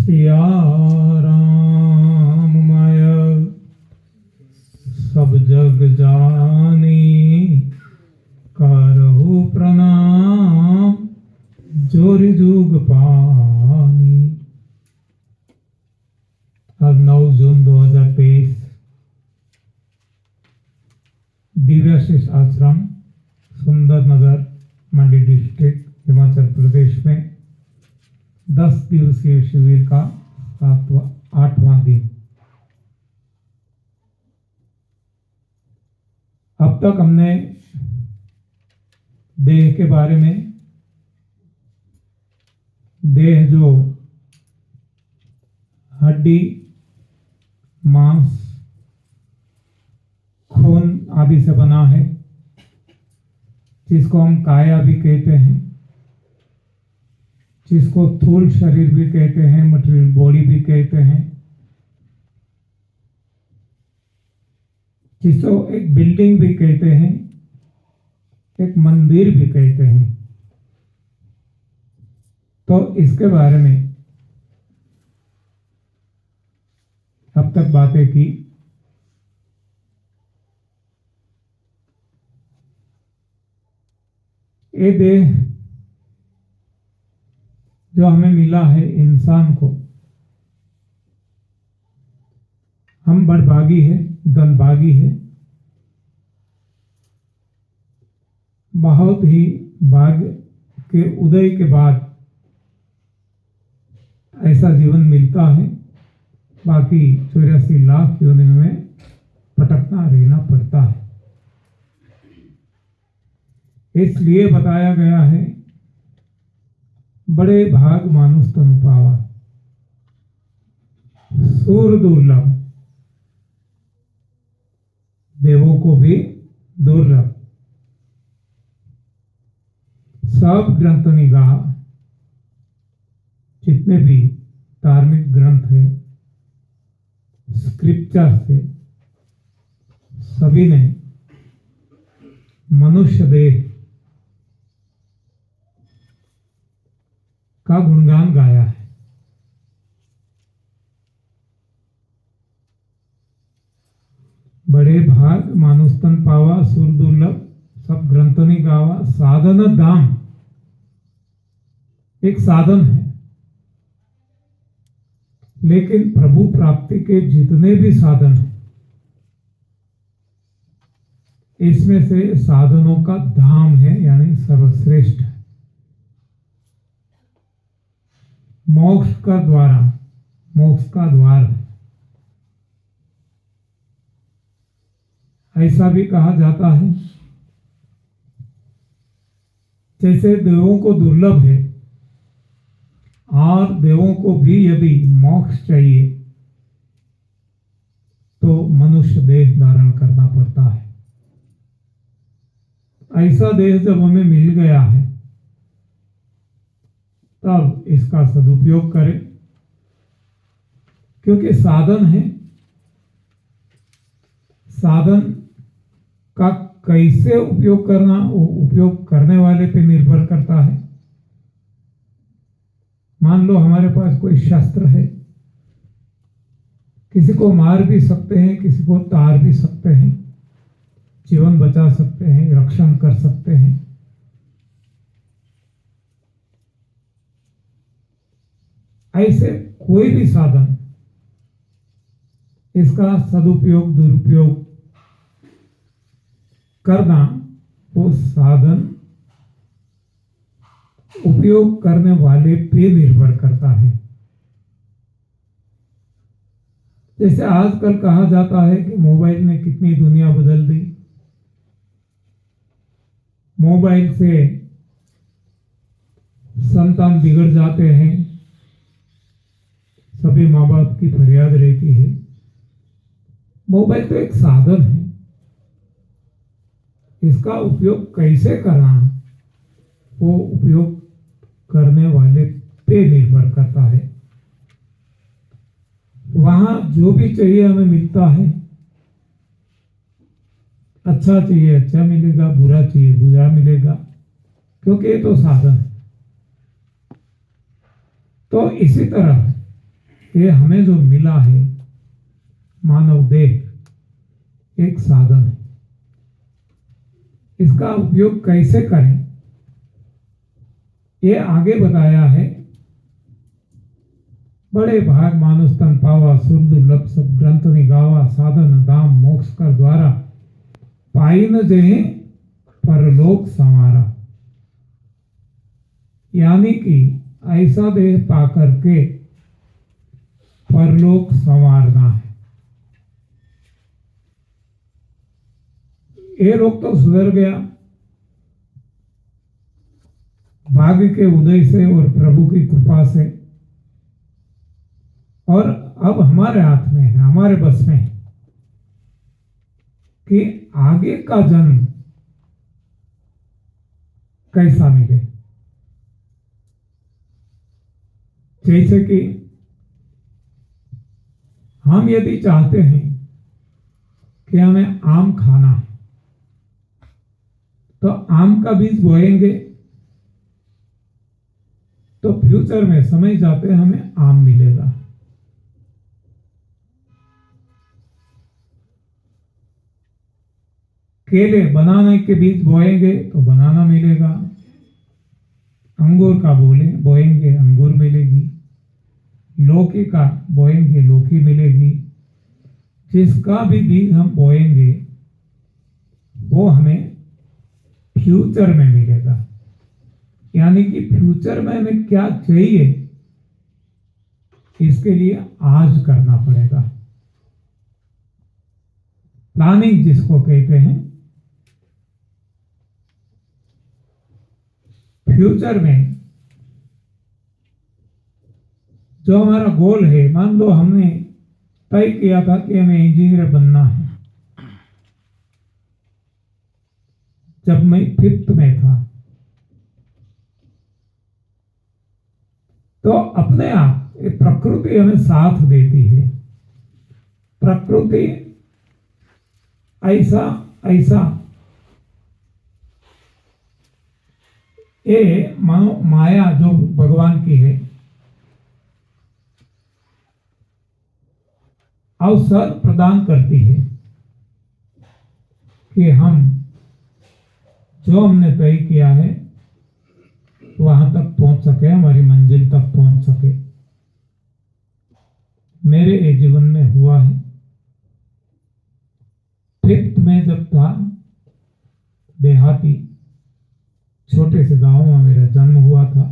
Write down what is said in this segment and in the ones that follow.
सिया राममय सब जग जानी, करहु प्रणाम जोरि जुग पानी। आज 9 जून 2023 दिव्याशीष आश्रम सुंदरनगर मंडी डिस्ट्रिक्ट हिमाचल प्रदेश में 10 दिवसीय शिविर का 8वां दिन। अब तक हमने देह के बारे में, देह जो हड्डी, मांस, खून आदि से बना है, जिसको हम काया भी कहते हैं, जिसको स्थूल शरीर भी कहते हैं, मटेरियल बॉडी भी कहते हैं, जिसको एक बिल्डिंग भी कहते हैं, एक मंदिर भी कहते हैं। तो इसके बारे में अब तक बातें की। ये देह जो हमें मिला है इंसान को, हम बड़भागी है, धनभागी है। बहुत ही भाग्य के उदय के बाद ऐसा जीवन मिलता है, बाकी 84 लाख योनि में भटकना रहना पड़ता है। इसलिए बताया गया है, बड़े भाग मानुष तनु पावा, सूर दुर्लभ, देवों को भी दुर्लभ। सब ग्रंथ निगाह, जितने भी धार्मिक ग्रंथ है, स्क्रिप्चर से सभी ने मनुष्य देह का गुणगान गाया है। बड़े भाग मानुष तन पावा, सुर दुर्लभ, सब ग्रंथनि गावा। साधन धाम एक साधन है, लेकिन प्रभु प्राप्ति के जितने भी साधन हैं, इसमें से साधनों का धाम है, यानी सर्वश्रेष्ठ है। मोक्ष का द्वारा, मोक्ष का द्वार है। ऐसा भी कहा जाता है, जैसे देवों को दुर्लभ है और देवों को भी यदि मोक्ष चाहिए तो मनुष्य देह धारण करना पड़ता है। ऐसा देह जब हमें मिल गया है, तब इसका सदुपयोग करें, क्योंकि साधन है। साधन का कैसे उपयोग करना, उपयोग करने वाले पे निर्भर करता है। मान लो हमारे पास कोई शस्त्र है, किसी को मार भी सकते हैं, किसी को तार भी सकते हैं, जीवन बचा सकते हैं, रक्षण कर सकते हैं। ऐसे कोई भी साधन, इसका सदुपयोग दुरुपयोग करना, वो साधन उपयोग करने वाले पे निर्भर करता है। जैसे आजकल कहा जाता है कि मोबाइल ने कितनी दुनिया बदल दी। मोबाइल से संतान बिगड़ जाते हैं, सभी माँ बाप की फरियाद रहती है। मोबाइल तो एक साधन है, इसका उपयोग कैसे करना, वो उपयोग करने वाले पे निर्भर करता है। वहां जो भी चाहिए हमें मिलता है। अच्छा चाहिए अच्छा मिलेगा, बुरा चाहिए बुरा मिलेगा, क्योंकि ये तो साधन है। तो इसी तरह ये हमें जो मिला है मानव देह एक साधन है। इसका उपयोग कैसे करें ये आगे बताया है। बड़े भाग मानुष तन पावा सुर दुर्लभ सब ग्रंथ निगावा साधन दाम मोक्ष कर द्वारा पाई न जय परलोक संवारा। यानी कि ऐसा देह पा करके परलोक संवारना है। ये लोग तो सुधर गया भाग्य के उदय से और प्रभु की कृपा से, और अब हमारे हाथ में है, हमारे बस में है कि आगे का जन्म कैसा मिले। जैसे कि हम यदि चाहते हैं कि हमें आम खाना है तो आम का बीज बोएंगे तो फ्यूचर में समय जाते हमें आम मिलेगा। केले बनाने के बीज बोएंगे तो बनाना मिलेगा। अंगूर का बोएंगे अंगूर मिलेगी। लौकी का बोएंगे लौकी मिलेगी। जिसका भी बीज हम बोएंगे वो हमें फ्यूचर में मिलेगा। यानी कि फ्यूचर में हमें क्या चाहिए इसके लिए आज करना पड़ेगा। प्लानिंग जिसको कहते हैं, फ्यूचर में जो हमारा गोल है, मान लो हमने तय किया था कि हमें इंजीनियर बनना है जब मैं 5th में था, तो अपने आप ये प्रकृति हमें साथ देती है। प्रकृति ऐसा ऐसा ये मानो माया जो भगवान की है अवसर प्रदान करती है कि हम जो हमने तय किया है वहां तक पहुंच सके, हमारी मंजिल तक पहुंच सके। मेरे जीवन में हुआ है। 5th में जब था, देहाती छोटे से गांव में मेरा जन्म हुआ था।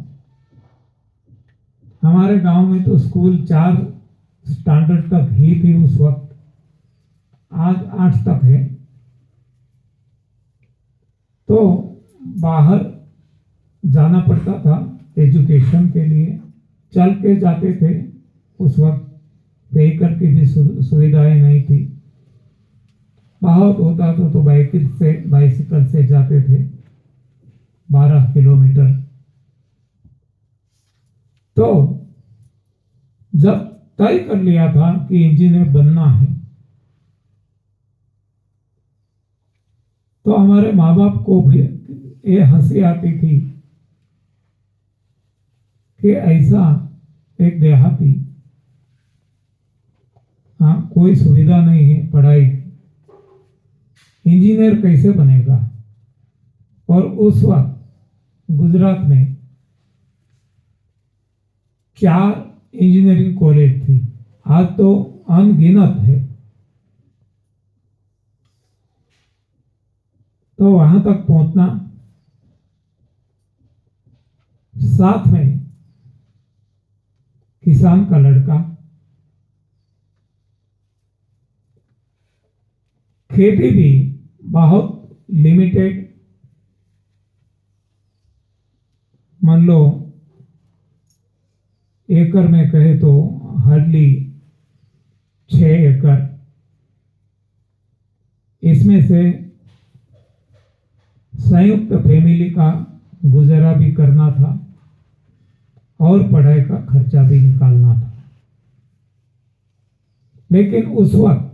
हमारे गांव में तो स्कूल 4 स्टैंडर्ड तक ही थी उस वक्त, आज 8 तक है। तो बाहर जाना पड़ता था एजुकेशन के लिए, चल के जाते थे। उस वक्त व्हीकल की भी सुविधाएं नहीं थी। बहुत होता था तो बाइसिकल से जाते थे 12 किलोमीटर। तो जब तय कर लिया था कि इंजीनियर बनना है तो हमारे माँ बाप को भी ये हंसी आती थी कि ऐसा एक देहाती, हाँ कोई सुविधा नहीं है पढ़ाई की, इंजीनियर कैसे बनेगा। और उस वक्त गुजरात में 4 इंजीनियरिंग कॉलेज थी, आज तो अनगिनत है। तो वहां तक पहुंचना, साथ में किसान का लड़का, खेती भी बहुत लिमिटेड, मान लो एकड़ में कहे तो हार्डली 6 एकड़। इसमें से संयुक्त फैमिली का गुजारा भी करना था और पढ़ाई का खर्चा भी निकालना था। लेकिन उस वक्त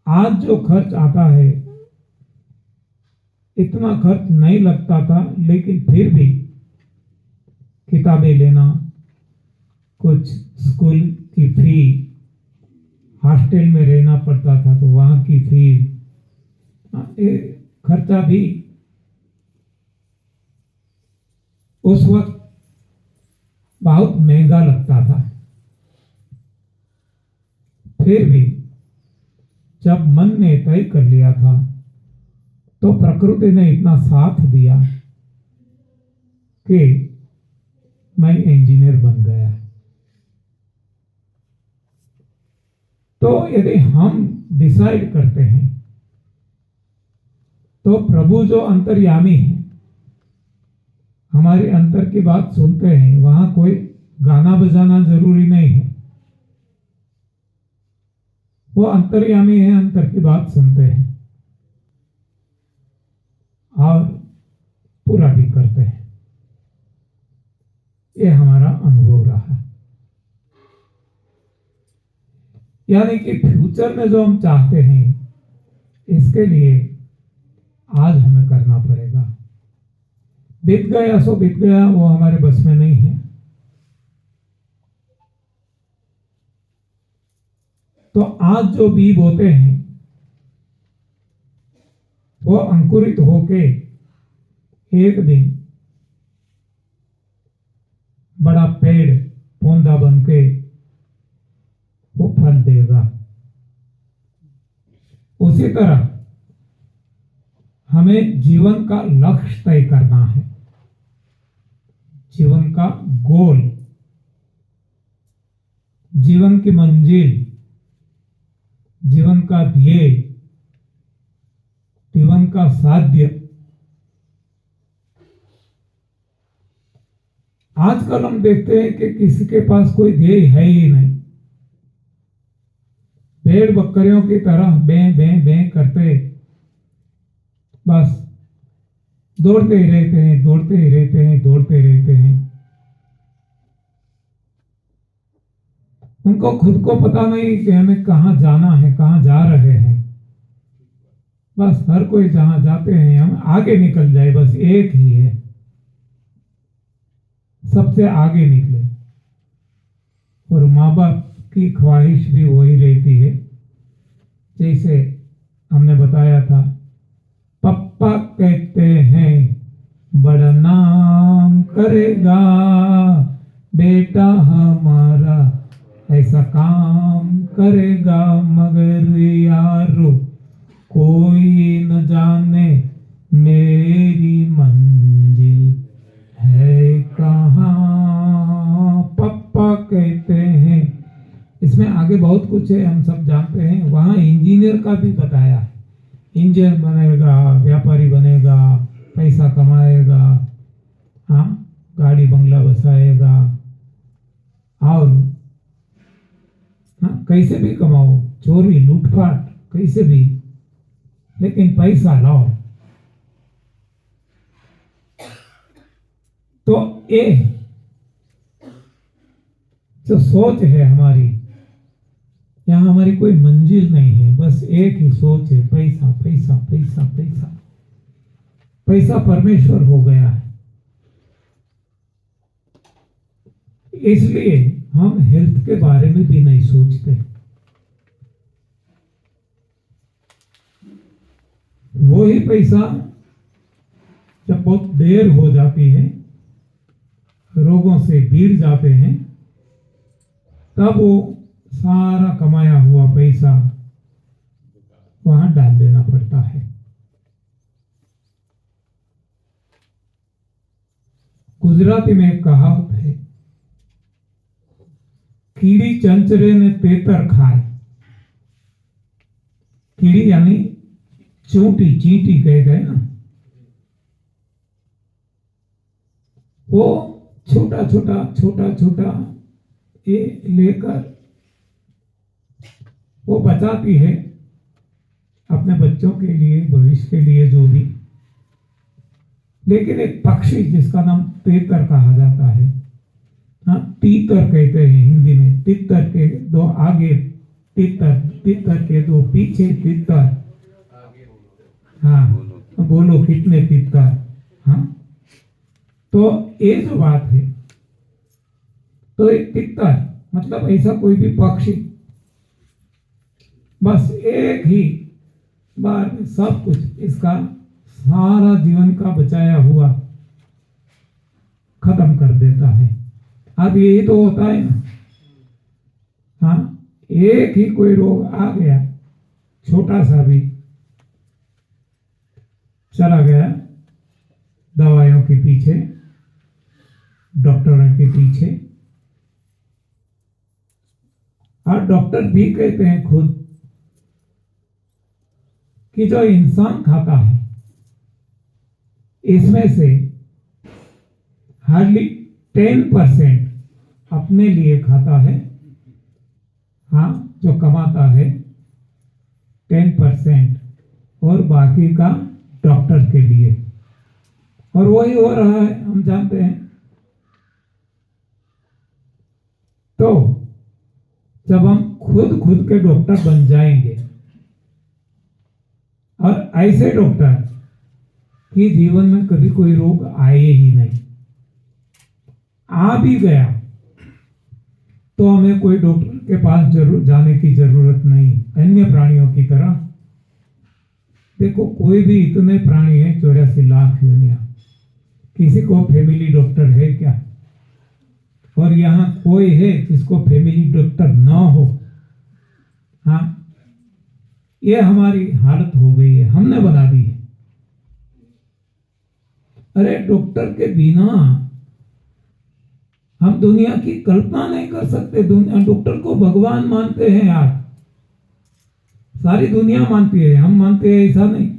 आज जो खर्च आता है इतना खर्च नहीं लगता था, लेकिन फिर भी किताबें लेना, कुछ स्कूल की फी, हॉस्टल में रहना पड़ता था तो वहाँ की फी, ये खर्चा भी उस वक्त बहुत महंगा लगता था। फिर भी जब मन ने तय कर लिया था तो प्रकृति ने इतना साथ दिया कि मैं इंजीनियर बन गया। तो यदि हम डिसाइड करते हैं तो प्रभु जो अंतर्यामी है, हमारे अंतर की बात सुनते हैं। वहां कोई गाना बजाना जरूरी नहीं है, वो अंतर्यामी है, अंतर की बात सुनते हैं और पूरा भी करते हैं। ये हमारा अनुभव रहा। यानी कि फ्यूचर में जो हम चाहते हैं, इसके लिए आज हमें करना पड़ेगा। बीत गया सो बीत गया, वो हमारे बस में नहीं है। तो आज जो बीज बोते हैं वो अंकुरित होके एक दिन बड़ा पेड़ पौधा बन के वो फल देगा। उसी तरह हमें जीवन का लक्ष्य तय करना है, जीवन का गोल, जीवन की मंजिल, जीवन का ध्येय, जीवन का साध्य। आजकल हम देखते हैं कि किसी के पास कोई ध्येय है ही नहीं। भेड़ बकरियों की तरह बे बे बे करते बस दौड़ते ही रहते हैं, दौड़ते ही रहते हैं, दौड़ते रहते हैं। उनको खुद को पता नहीं कि हमें कहाँ जाना है, कहाँ जा रहे हैं। बस हर कोई जहां जाते हैं हम आगे निकल जाए, बस एक ही है, सबसे आगे निकले। और माँ बाप की ख्वाहिश भी वही रहती है। जैसे हमने बताया था, पप्पा कहते हैं बड़ा नाम करेगा बेटा हमारा, ऐसा काम करेगा, मगर यारो कोई न जाने मेरी मंजिल है कहाँ। पप्पा कहते हैं। इसमें आगे बहुत कुछ है, हम सब जानते हैं। वहाँ इंजीनियर का भी बताया है, इंजीनियर बनेगा, व्यापारी बनेगा, पैसा कमाएगा, हाँ, गाड़ी बंगला बसाएगा, और हाँ, कैसे भी कमाओ, चोरी लूटपाट कैसे भी, लेकिन पैसा लाओ। तो ये जो सोच है हमारी, यहाँ हमारी कोई मंजिल नहीं है, बस एक ही सोच है, पैसा पैसा पैसा पैसा। पैसा परमेश्वर हो गया है। इसलिए हम हेल्थ के बारे में भी नहीं सोचते। वो ही पैसा जब बहुत देर हो जाती है, रोगों से भीड़ जाते हैं, तब वो सारा कमाया हुआ पैसा वहां डाल देना पड़ता है। गुजराती में एक कहावत है, कीड़ी चंचरे ने तेतर खाए। कीड़ी यानी चूंटी, चींटी कहते हैं ना, वो छोटा छोटा छोटा छोटा ये लेकर वो बचाती है अपने बच्चों के लिए, भविष्य के लिए, जो भी। लेकिन एक पक्षी जिसका नाम तेतर कहा जाता है, हाँ, तीतर कहते हैं हिंदी में, तितर के दो आगे तितर, तितर के दो पीछे तितर। हाँ, बोलो कितने तितर। हाँ, तो ये जो बात है, तो एक तितर मतलब ऐसा कोई भी पक्षी बस एक ही बार में सब कुछ इसका सारा जीवन का बचाया हुआ खत्म कर देता है। अब यही तो होता है ना। हाँ, एक ही कोई रोग आ गया छोटा सा भी, चला गया दवाइयों के पीछे, डॉक्टरों के पीछे। और डॉक्टर भी कहते हैं खुद कि जो इंसान खाता है इसमें से हार्डली 10% अपने लिए खाता है। हाँ, जो कमाता है 10% और बाकी का डॉक्टर के लिए। और वही हो रहा है, हम जानते हैं। तो जब हम खुद के डॉक्टर बन जाएंगे और ऐसे डॉक्टर कि जीवन में कभी कोई रोग आए ही नहीं, आ भी गया तो हमें कोई डॉक्टर के पास जरूर जाने की जरूरत नहीं। अन्य प्राणियों की तरह देखो, कोई भी इतने प्राणी है 84 लाख दुनिया, किसी को फैमिली डॉक्टर है क्या? और यहाँ कोई है जिसको फैमिली डॉक्टर ना हो? हाँ, ये हमारी हालत हो गई है, हमने बना दी है। अरे डॉक्टर के बिना हम दुनिया की कल्पना नहीं कर सकते। दुनिया डॉक्टर को भगवान मानते हैं यार, सारी दुनिया मानती है, हम मानते हैं ऐसा नहीं।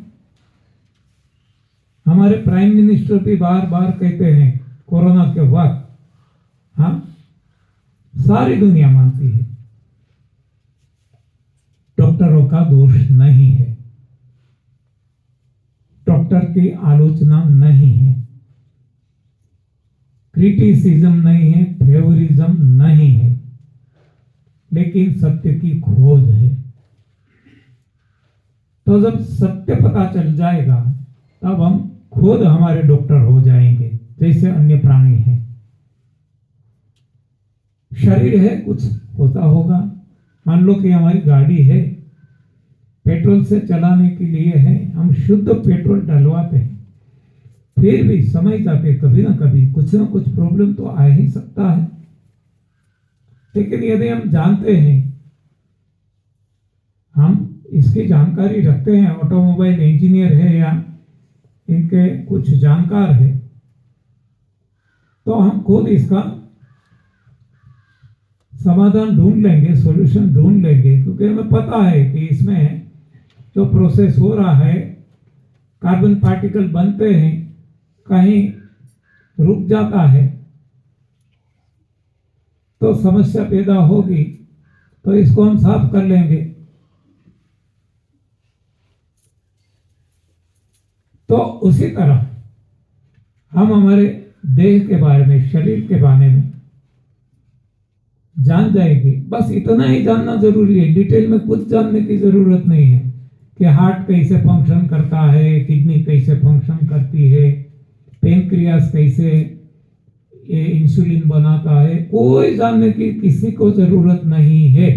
हमारे प्राइम मिनिस्टर भी बार बार कहते हैं कोरोना के वक्त, हाँ, सारी दुनिया मानती है। डॉक्टरों का दोष नहीं है, डॉक्टर की आलोचना नहीं है, क्रिटिसिज्म नहीं है, फेवरिज्म नहीं है, लेकिन सत्य की खोज है। तो जब सत्य पता चल जाएगा तब हम खुद हमारे डॉक्टर हो जाएंगे, जैसे अन्य प्राणी हैं। शरीर है, कुछ होता होगा। मान लो कि हमारी गाड़ी है, पेट्रोल से चलाने के लिए है, हम शुद्ध पेट्रोल डलवाते हैं, फिर भी समय जाते कभी ना कभी कुछ ना कुछ प्रॉब्लम तो आ ही सकता है। लेकिन यदि हम जानते हैं, हम इसकी जानकारी रखते हैं, ऑटोमोबाइल इंजीनियर है या इनके कुछ जानकार है, तो हम खुद इसका समाधान ढूंढ लेंगे, सॉल्यूशन ढूंढ लेंगे। क्योंकि हमें पता है कि इसमें जो प्रोसेस हो रहा है, कार्बन पार्टिकल बनते हैं, कहीं रुक जाता है तो समस्या पैदा होगी, तो इसको हम साफ कर लेंगे। तो उसी तरह हम हमारे देह के बारे में, शरीर के बारे में जान जाएंगे। बस इतना ही जानना जरूरी है, डिटेल में कुछ जानने की जरूरत नहीं है कि हार्ट कैसे फंक्शन करता है, किडनी कैसे फंक्शन करती है, पेनक्रियास कैसे ये इंसुलिन बनाता है, कोई जानने की किसी को जरूरत नहीं है।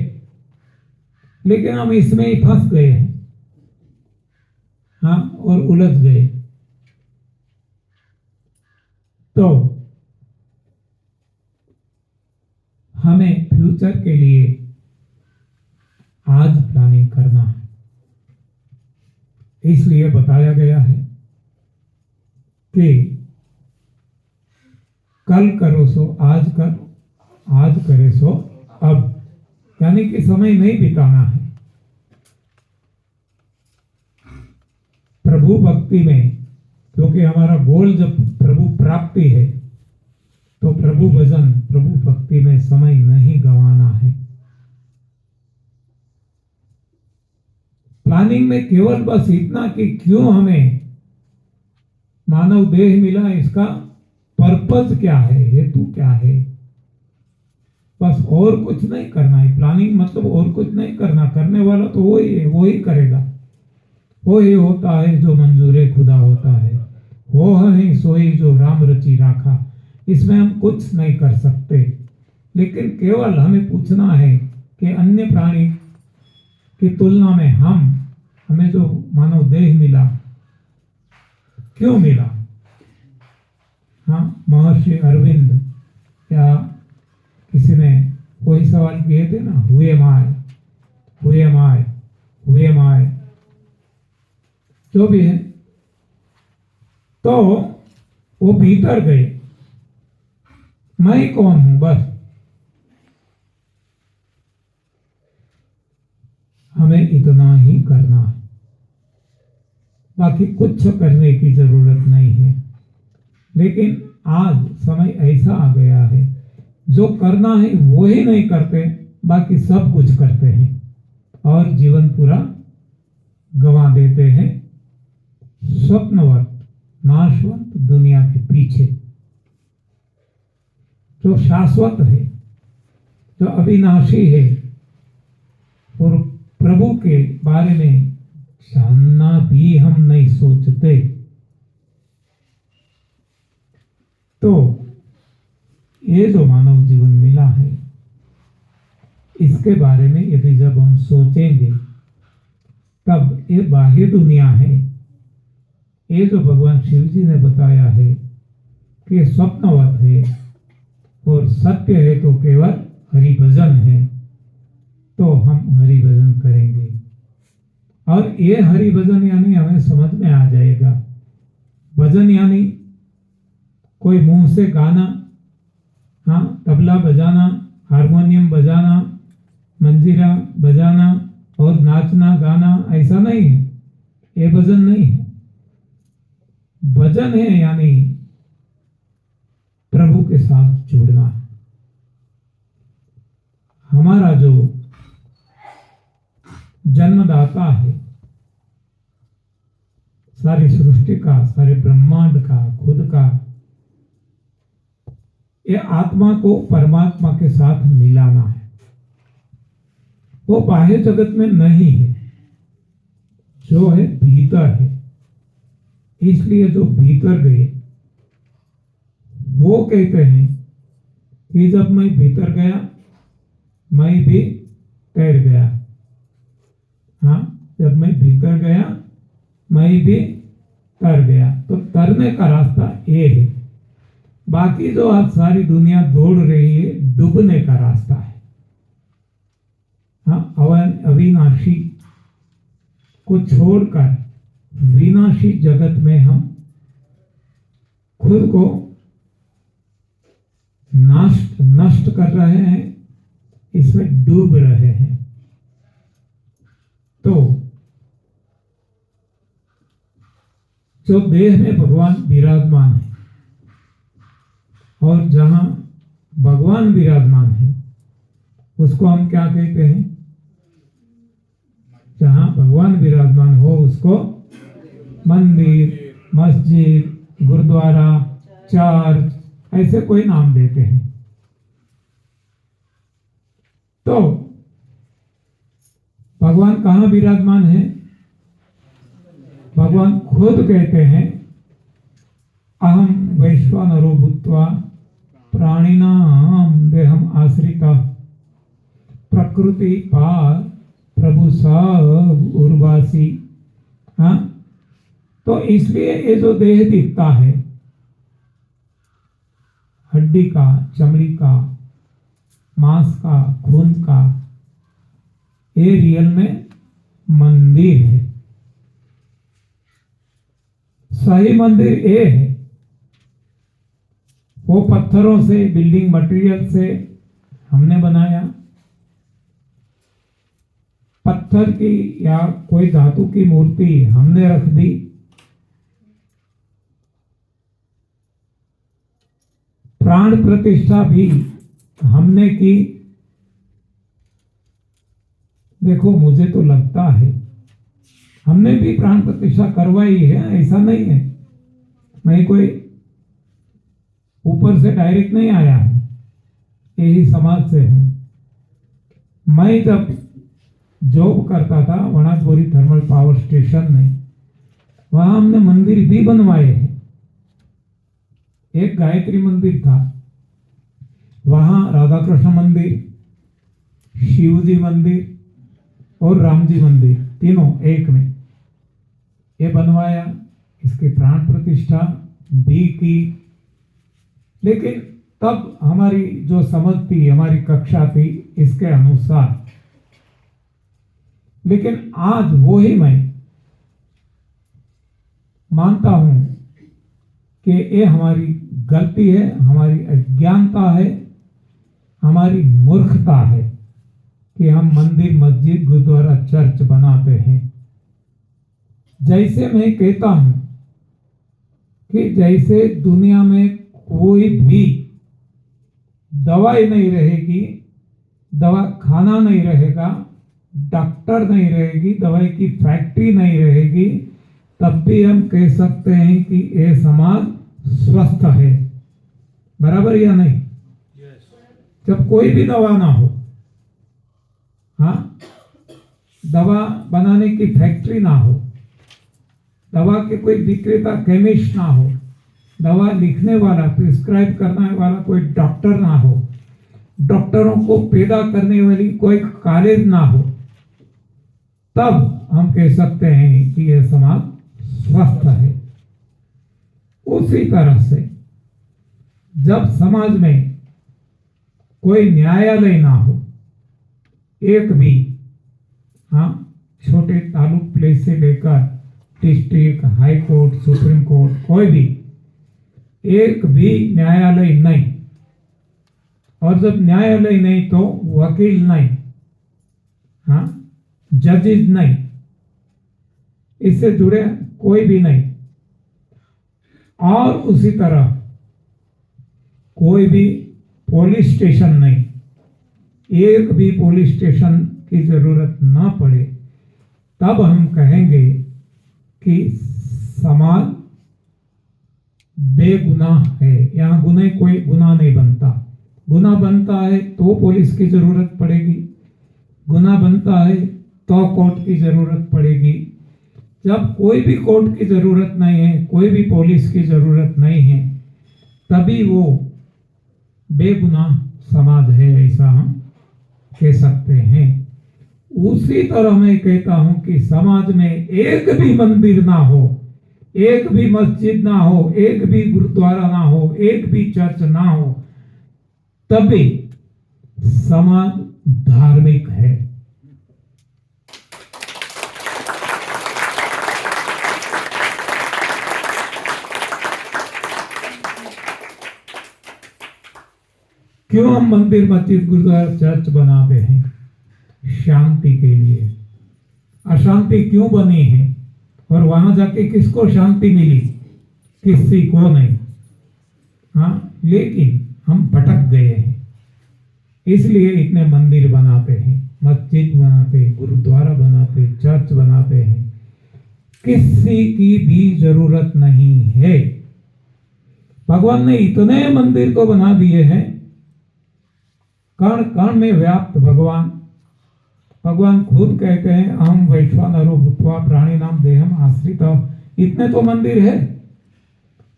लेकिन हम इसमें ही फंस गए हैं, हाँ, और उलझ गए। तो हमें फ्यूचर के लिए आज प्लानिंग करना है। इसलिए बताया गया है कि कल करो सो आज कर, आज करे सो अब, यानी कि समय नहीं बिताना है। प्रभु भक्ति में, क्योंकि हमारा गोल जब प्रभु प्राप्ति है, तो प्रभु भजन, प्रभु भक्ति में समय नहीं गंवाना है। प्लानिंग में केवल बस इतना कि क्यों हमें मानव देह मिला, इसका पर्पज क्या है, हेतु क्या है, बस और कुछ नहीं करना है। प्लानिंग मतलब और कुछ नहीं करना, करने वाला तो वही है, वही करेगा। वही होता है जो मंजूरे खुदा होता है, वो है सोई जो राम रची राखा। इसमें हम कुछ नहीं कर सकते, लेकिन केवल हमें पूछना है कि अन्य प्राणी की तुलना में हमें जो मानव देह मिला, क्यों मिला? हाँ, महर्षि अरविंद या किसी ने कोई सवाल किए थे ना, हुए माय जो भी है, तो वो भीतर गए, मैं कौन हूं, बस हमें इतना ही करना है, बाकी कुछ करने की जरूरत नहीं है। लेकिन आज समय ऐसा आ गया है, जो करना है वो ही नहीं करते, बाकी सब कुछ करते हैं और जीवन पूरा गंवा देते हैं स्वप्नवत नाशवंत दुनिया के पीछे। जो शाश्वत है, जो अविनाशी है, और प्रभु के बारे में जानना भी हम नहीं सोचते। तो ये जो मानव जीवन मिला है, इसके बारे में यदि जब हम सोचेंगे, तब ये बाह्य दुनिया है, ये जो भगवान शिव जी ने बताया है कि स्वप्नवत है और सत्य है, तो केवल हरि भजन है, तो हम हरि भजन करेंगे। और ये हरि भजन यानी हमें समझ में आ जाएगा, भजन यानी कोई मुंह से गाना, हाँ, तबला बजाना, हारमोनियम बजाना, मंजीरा बजाना और नाचना गाना, ऐसा नहीं है। ये भजन नहीं है। भजन है यानी प्रभु के साथ जुड़ना। हमारा जो जन्मदाता है, सारी सृष्टि का, सारे ब्रह्मांड का, खुद का, ये आत्मा को परमात्मा के साथ मिलाना है। वो बाह्य जगत में नहीं है, जो है भीतर है। इसलिए जो भीतर गए, वो कहते हैं कि जब मैं भीतर गया, मैं भी तैर गया। हाँ, जब मैं भीतर गया, मैं भी तर गया। तो तरने का रास्ता ये है। बाकी जो आज सारी दुनिया दौड़ रही है, डूबने का रास्ता है। हाँ, अविनाशी को छोड़कर विनाशी जगत में हम खुद को नष्ट कर रहे हैं, इसमें डूब रहे हैं। तो जो देह में भगवान विराजमान है, और जहां भगवान विराजमान है, उसको हम क्या कहते हैं? जहां भगवान विराजमान हो उसको मंदिर, मस्जिद, गुरुद्वारा, चर्च, ऐसे कोई नाम देते हैं। तो भगवान कहां विराजमान है? भगवान खुद कहते हैं, अहम वैश्वानरो भूत्वा प्राणिनाम देहम आश्रिता प्रकृति पार प्रभु सब उर्वासी। हाँ, तो इसलिए ये जो देह दिखता है, हड्डी का, चमड़ी का, मांस का, खून का, ये रियल में मंदिर है। सही मंदिर ये है। वो पत्थरों से, बिल्डिंग मटेरियल से हमने बनाया, पत्थर की या कोई धातु की मूर्ति हमने रख दी, प्राण प्रतिष्ठा भी हमने की। देखो, मुझे तो लगता है हमने भी प्राण प्रतिष्ठा करवाई है, ऐसा नहीं है। मैं कोई ऊपर से डायरेक्ट नहीं आया हूं, यही समाज से हूं। मैं जब जॉब करता था वनाजपुरी थर्मल पावर स्टेशन में, वहां हमने मंदिर भी बनवाए हैं। एक गायत्री मंदिर था, वहाँ राधा कृष्ण मंदिर, शिव जी मंदिर और राम जी मंदिर तीनों एक में ये बनवाया। इसकी प्राण प्रतिष्ठा भी की। लेकिन तब हमारी जो समझ थी, हमारी कक्षा थी इसके अनुसार, लेकिन आज वो ही मैं मानता हूं कि ये हमारी गलती है, हमारी अज्ञानता है, हमारी मूर्खता है कि हम मंदिर, मस्जिद, गुरुद्वारा, चर्च बनाते हैं। जैसे मैं कहता हूं कि जैसे दुनिया में कोई भी दवाई नहीं रहेगी, दवा खाना नहीं रहेगा, डॉक्टर नहीं रहेगी, दवाई की फैक्ट्री नहीं रहेगी, तब भी हम कह सकते हैं कि ये समाज स्वस्थ है। बराबर या नहीं? जब कोई भी दवा ना हो, हाँ, दवा बनाने की फैक्ट्री ना हो, दवा के कोई विक्रेता केमिस्ट ना हो, दवा लिखने वाला, प्रिस्क्राइब करने वाला कोई डॉक्टर ना हो, डॉक्टरों को पैदा करने वाली कोई कॉलेज ना हो, तब हम कह सकते हैं कि यह समाज स्वस्थ है। उसी तरह से जब समाज में कोई न्यायालय ना हो, एक भी, हाँ, छोटे तालुक प्लेस से लेकर district, high court, supreme court, कोई भी एक भी न्यायालय नहीं, और जब न्यायालय नहीं तो वकील नहीं, हाँ, जजेस नहीं, इससे जुड़े कोई भी नहीं, और उसी तरह कोई भी पुलिस स्टेशन नहीं, एक भी पुलिस स्टेशन की जरूरत ना पड़े, तब हम कहेंगे कि समाज बेगुनाह है। यहाँ गुनाह, कोई गुनाह नहीं बनता। गुनाह बनता है तो पुलिस की जरूरत पड़ेगी, गुनाह बनता है तो कोर्ट की जरूरत पड़ेगी। जब कोई भी कोर्ट की जरूरत नहीं है, कोई भी पुलिस की जरूरत नहीं है, तभी वो बेगुनाह समाज है, ऐसा हम कह सकते हैं। उसी तरह मैं कहता हूं कि समाज में एक भी मंदिर ना हो, एक भी मस्जिद ना हो, एक भी गुरुद्वारा ना हो, एक भी चर्च ना हो, तभी समाज धार्मिक है। क्यों हम मंदिर, मस्जिद, गुरुद्वारा, चर्च बनाते हैं? शांति के लिए। अशांति क्यों बनी है? और वहां जाके किसको शांति मिली? किसी को नहीं। हाँ, लेकिन हम भटक गए हैं, इसलिए इतने मंदिर बनाते हैं, मस्जिद बनाते, गुरुद्वारा बनाते, चर्च बनाते हैं। किसी की भी जरूरत नहीं है। भगवान ने इतने मंदिर को बना दिए हैं, कण कण में व्याप्त भगवान। भगवान खुद कहते हैं, अहम वैश्वानरो भूत्वा प्राणी नाम देहम आश्रित। इतने तो मंदिर है,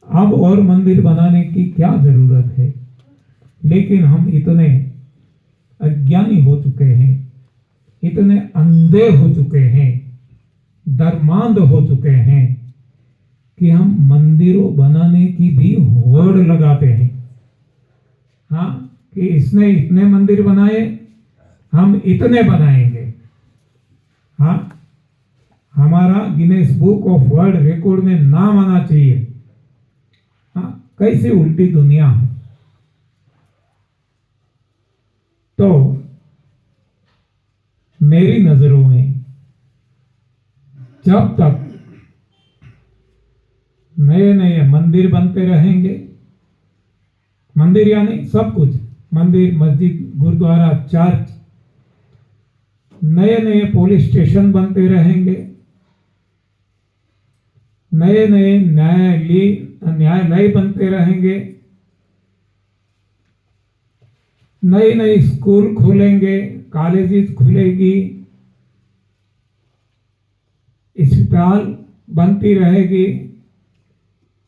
अब और मंदिर बनाने की क्या जरूरत है? लेकिन हम इतने अज्ञानी हो चुके हैं, इतने अंधे हो चुके हैं, दरमांद हो चुके हैं कि हम मंदिरों बनाने की भी होड़ लगाते हैं। हाँ, कि इसने इतने मंदिर बनाए, हम इतने बनाएंगे। हाँ, हमारा Guinness book of world record में नाम आना चाहिए। हाँ, कैसी उल्टी दुनिया है। तो मेरी नजरों में जब तक नए नए मंदिर बनते रहेंगे, मंदिर यानी सब कुछ, मंदिर, मस्जिद, गुरुद्वारा, चर्च, नए नए पुलिस स्टेशन बनते रहेंगे, नए नए न्यायालय बनते रहेंगे, नई नई स्कूल खुलेंगे, कॉलेजेस खुलेगी, अस्पताल बनती रहेगी,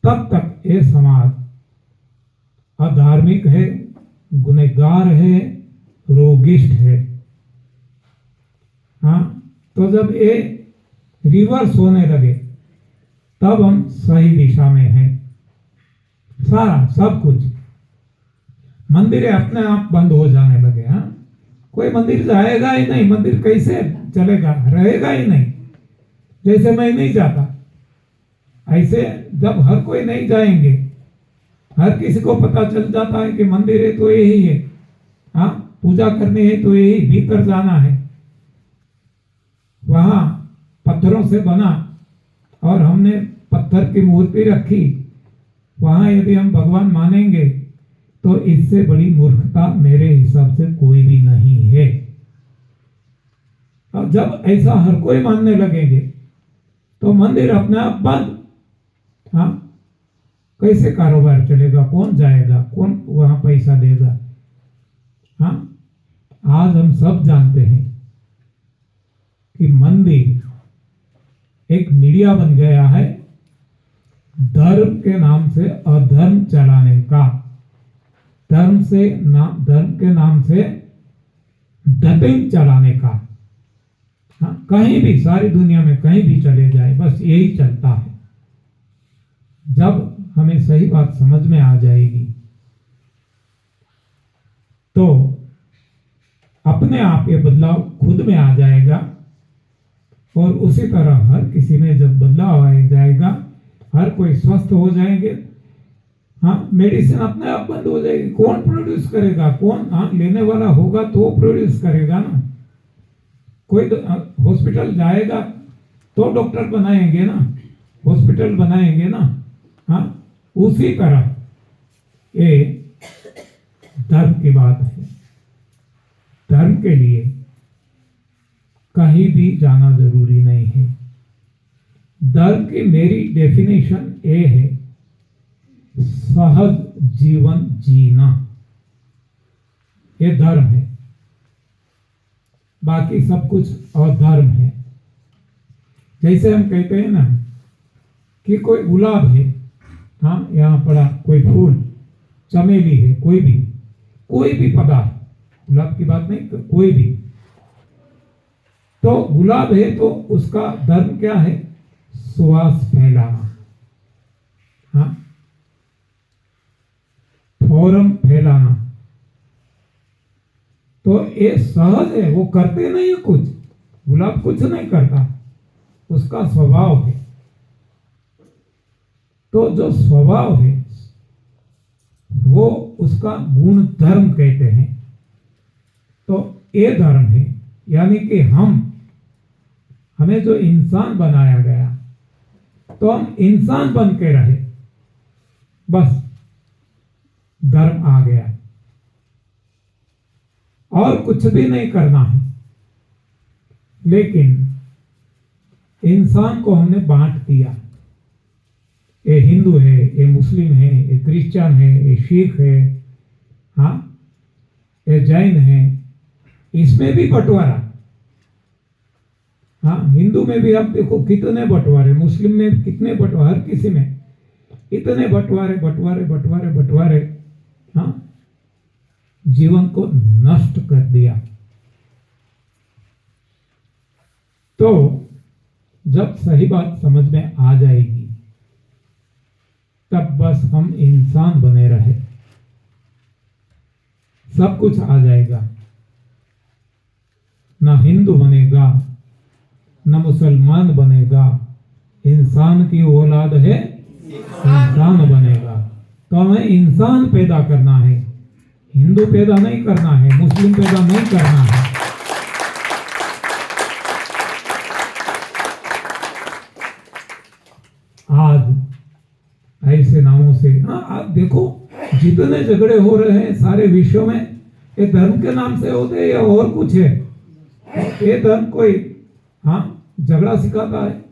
तब तक ये समाज अधार्मिक है, गुनहगार है, रोगिष्ठ है। हाँ, तो जब ये रिवर्स होने लगे तब हम सही दिशा में हैं। सारा सब कुछ मंदिर अपने आप बंद हो जाने लगे। हाँ, कोई मंदिर जाएगा ही नहीं, मंदिर कैसे चलेगा, रहेगा ही नहीं। जैसे मैं नहीं जाता, ऐसे जब हर कोई नहीं जाएंगे, हर किसी को पता चल जाता है कि मंदिर है तो यही है, हाँ, पूजा करनी है तो यही भीतर जाना है, वहां पत्थरों से बना और हमने पत्थर की मूर्ति रखी, वहां यदि हम भगवान मानेंगे तो इससे बड़ी मूर्खता मेरे हिसाब से कोई भी नहीं है। अब जब ऐसा हर कोई मानने लगेंगे तो मंदिर अपने आप बंद। हाँ, कैसे कारोबार चलेगा, कौन जाएगा, कौन वहां पैसा देगा। हाँ, आज हम सब जानते हैं कि मंदिर एक मीडिया बन गया है धर्म के नाम से अधर्म चलाने का, धर्म के नाम से डबिंग चलाने का। हाँ, कहीं भी सारी दुनिया में कहीं भी चले जाए बस यही चलता है। जब हमें सही बात समझ में आ जाएगी तो अपने आप ये बदलाव खुद में आ जाएगा और उसी तरह हर किसी में जब बदलाव आ जाएगा हर कोई स्वस्थ हो जाएंगे। हाँ, मेडिसिन अपने आप बंद हो जाएगी, कौन प्रोड्यूस करेगा, कौन, हाँ, लेने वाला होगा तो प्रोड्यूस करेगा ना। कोई हॉस्पिटल जाएगा तो डॉक्टर बनाएंगे ना, हॉस्पिटल बनाएंगे ना। हाँ, उसी तरह ये धर्म की बात है। धर्म के लिए कहीं भी जाना जरूरी नहीं है। धर्म की मेरी डेफिनेशन ये है, सहज जीवन जीना, ये धर्म है। बाकी सब कुछ अधर्म है। जैसे हम कहते हैं ना कि कोई गुलाब है, हाँ, यहाँ पड़ा कोई फूल, चमेली है, कोई भी पदार्थ, गुलाब की बात नहीं, कोई भी, तो गुलाब है तो उसका धर्म क्या है, सुवास फैलाना। हाँ, फौरम फैलाना। तो ये सहज है, वो करते नहीं है कुछ, गुलाब कुछ नहीं करता, उसका स्वभाव है। तो जो स्वभाव है वो उसका गुण धर्म कहते हैं। तो ये धर्म है, यानी कि हमें जो इंसान बनाया गया तो हम इंसान बन के रहे, बस धर्म आ गया। और कुछ भी नहीं करना है। लेकिन इंसान को हमने बांट दिया, ये हिंदू है, ये मुस्लिम है, ये क्रिश्चियन है, ये सिख है, हाँ, ये जैन है, इसमें भी बंटवारा। हाँ, हिंदू में भी आप देखो कितने बंटवारे, मुस्लिम में कितने बंटवारे, हर किसी में इतने बंटवारे। हाँ, जीवन को नष्ट कर दिया। तो जब सही बात समझ में आ जाएगी तब बस हम इंसान बने रहे, सब कुछ आ जाएगा। ना हिंदू बनेगा, ना मुसलमान बनेगा, इंसान की औलाद है, इंसान बनेगा। तो हमें इंसान पैदा करना है, हिंदू पैदा नहीं करना है, मुस्लिम पैदा नहीं करना है। आज ऐसे नामों से, हाँ, आप देखो जितने झगड़े हो रहे हैं सारे विश्व में, ये धर्म के नाम से होते हैं या और कुछ है? ये धर्म कोई, हाँ, झगड़ा सिखाता है,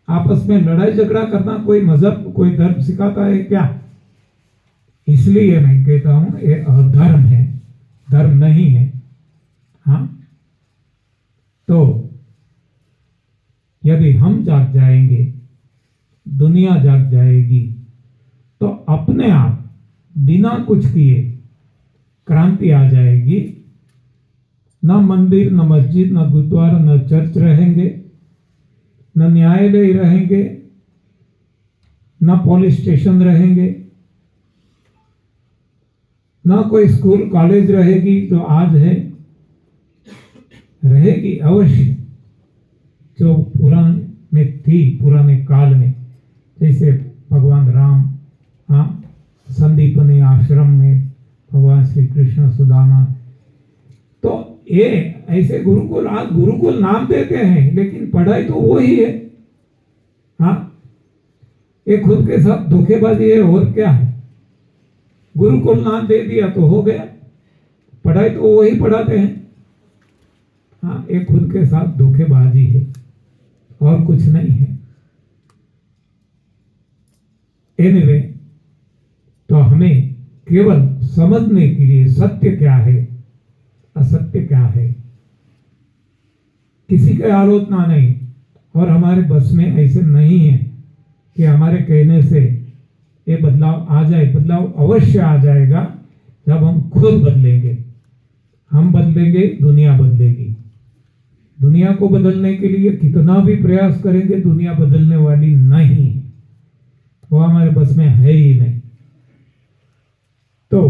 आपस में लड़ाई झगड़ा करना कोई मजहब, कोई धर्म सिखाता है क्या? इसलिए मैं कहता हूं ये अधर्म है, धर्म नहीं है। हाँ, तो यदि हम जाग जाएंगे, दुनिया जाग जाएगी, तो अपने आप बिना कुछ किए क्रांति आ जाएगी। न मंदिर, न मस्जिद, न गुरुद्वारा, न चर्च रहेंगे, न न्यायालय रहेंगे, न पुलिस स्टेशन रहेंगे, न कोई स्कूल कॉलेज रहेगी जो आज है, रहेगी अवश्य जो पुराने में थी, पुराने काल में, जैसे भगवान राम संदीपनी आश्रम में, भगवान श्री कृष्ण सुदामा। तो ये ऐसे गुरुकुल, आज गुरुकुल नाम देते हैं लेकिन पढ़ाई तो वो ही है। हाँ, ये खुद के साथ धोखेबाजी है और क्या है। गुरुकुल नाम दे दिया तो हो गया, पढ़ाई तो वही पढ़ाते हैं। हाँ, ये खुद के साथ धोखेबाजी है और कुछ नहीं है। एनीवे, तो हमें केवल समझने के लिए सत्य क्या है, असत्य क्या है, किसी की आलोचना नहीं, और हमारे बस में ऐसे नहीं है कि हमारे कहने से ये बदलाव आ जाए। बदलाव अवश्य आ जाएगा जब हम खुद बदलेंगे। हम बदलेंगे, दुनिया बदलेगी। दुनिया को बदलने के लिए कितना भी प्रयास करेंगे, दुनिया बदलने वाली नहीं है, वो हमारे बस में है ही नहीं। तो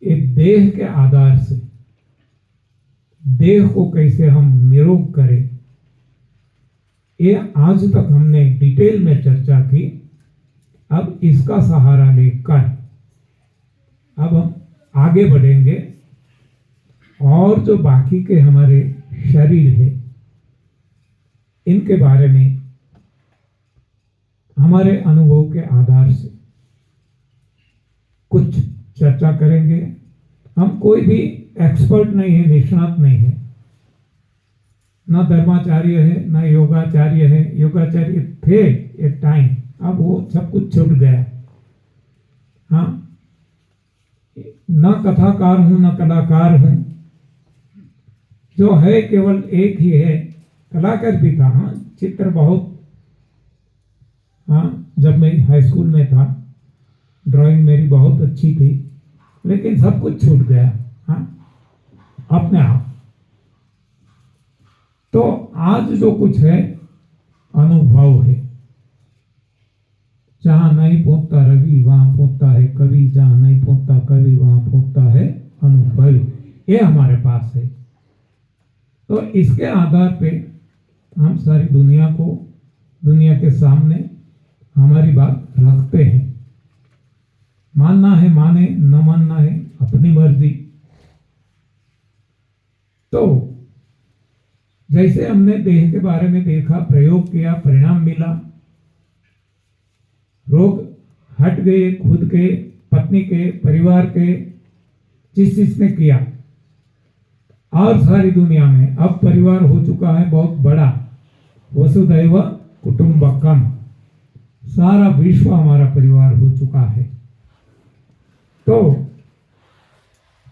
एक देह के आधार से देह को कैसे हम निरोग करें, ये आज तक हमने डिटेल में चर्चा की। अब इसका सहारा लेकर अब हम आगे बढ़ेंगे और जो बाकी के हमारे शरीर है इनके बारे में हमारे अनुभव के आधार से कुछ चर्चा करेंगे। हम कोई भी एक्सपर्ट नहीं है, निष्णात नहीं है, न धर्माचार्य है, न योगाचार्य है। योगाचार्य थे एक टाइम, अब वो सब कुछ छूट गया। हाँ, न कथाकार हूं, न कलाकार हूं, जो है केवल एक ही है। कलाकार भी था, हाँ, चित्र बहुत, हाँ, जब मैं हाई स्कूल में था ड्राइंग मेरी बहुत अच्छी थी, लेकिन सब कुछ छूट गया। हाँ, अपने आप। तो आज जो कुछ है अनुभव है। जहां नहीं पहुंचता रवि वहां पहुंचता है कवि, जहां नहीं पहुंचता कवि वहां पहुंचता है अनुभव। ये हमारे पास है। तो इसके आधार पे हम सारी दुनिया को, दुनिया के सामने हमारी बात रखते हैं। मानना है माने, न मानना है अपनी मर्जी। तो जैसे हमने देह के बारे में देखा, प्रयोग किया, परिणाम मिला, रोग हट गए खुद के, पत्नी के, परिवार के, जिसने किया। और सारी दुनिया में अब परिवार हो चुका है बहुत बड़ा, वसुधैव कुटुंबकम, सारा विश्व हमारा परिवार हो चुका है। तो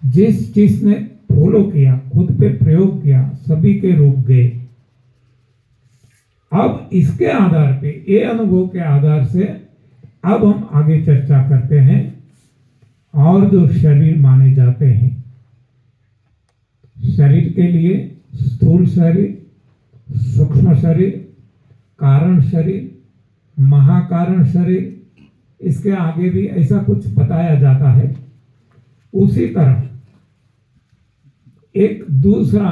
जिस चीज ने फॉलो किया, खुद पे प्रयोग किया, सभी के रुक गए। अब इसके आधार पे, ये अनुभव के आधार से अब हम आगे चर्चा करते हैं। और जो शरीर माने जाते हैं, शरीर के लिए स्थूल शरीर, सूक्ष्म शरीर, कारण शरीर, महाकारण शरीर, इसके आगे भी ऐसा कुछ बताया जाता है। उसी तरह एक दूसरा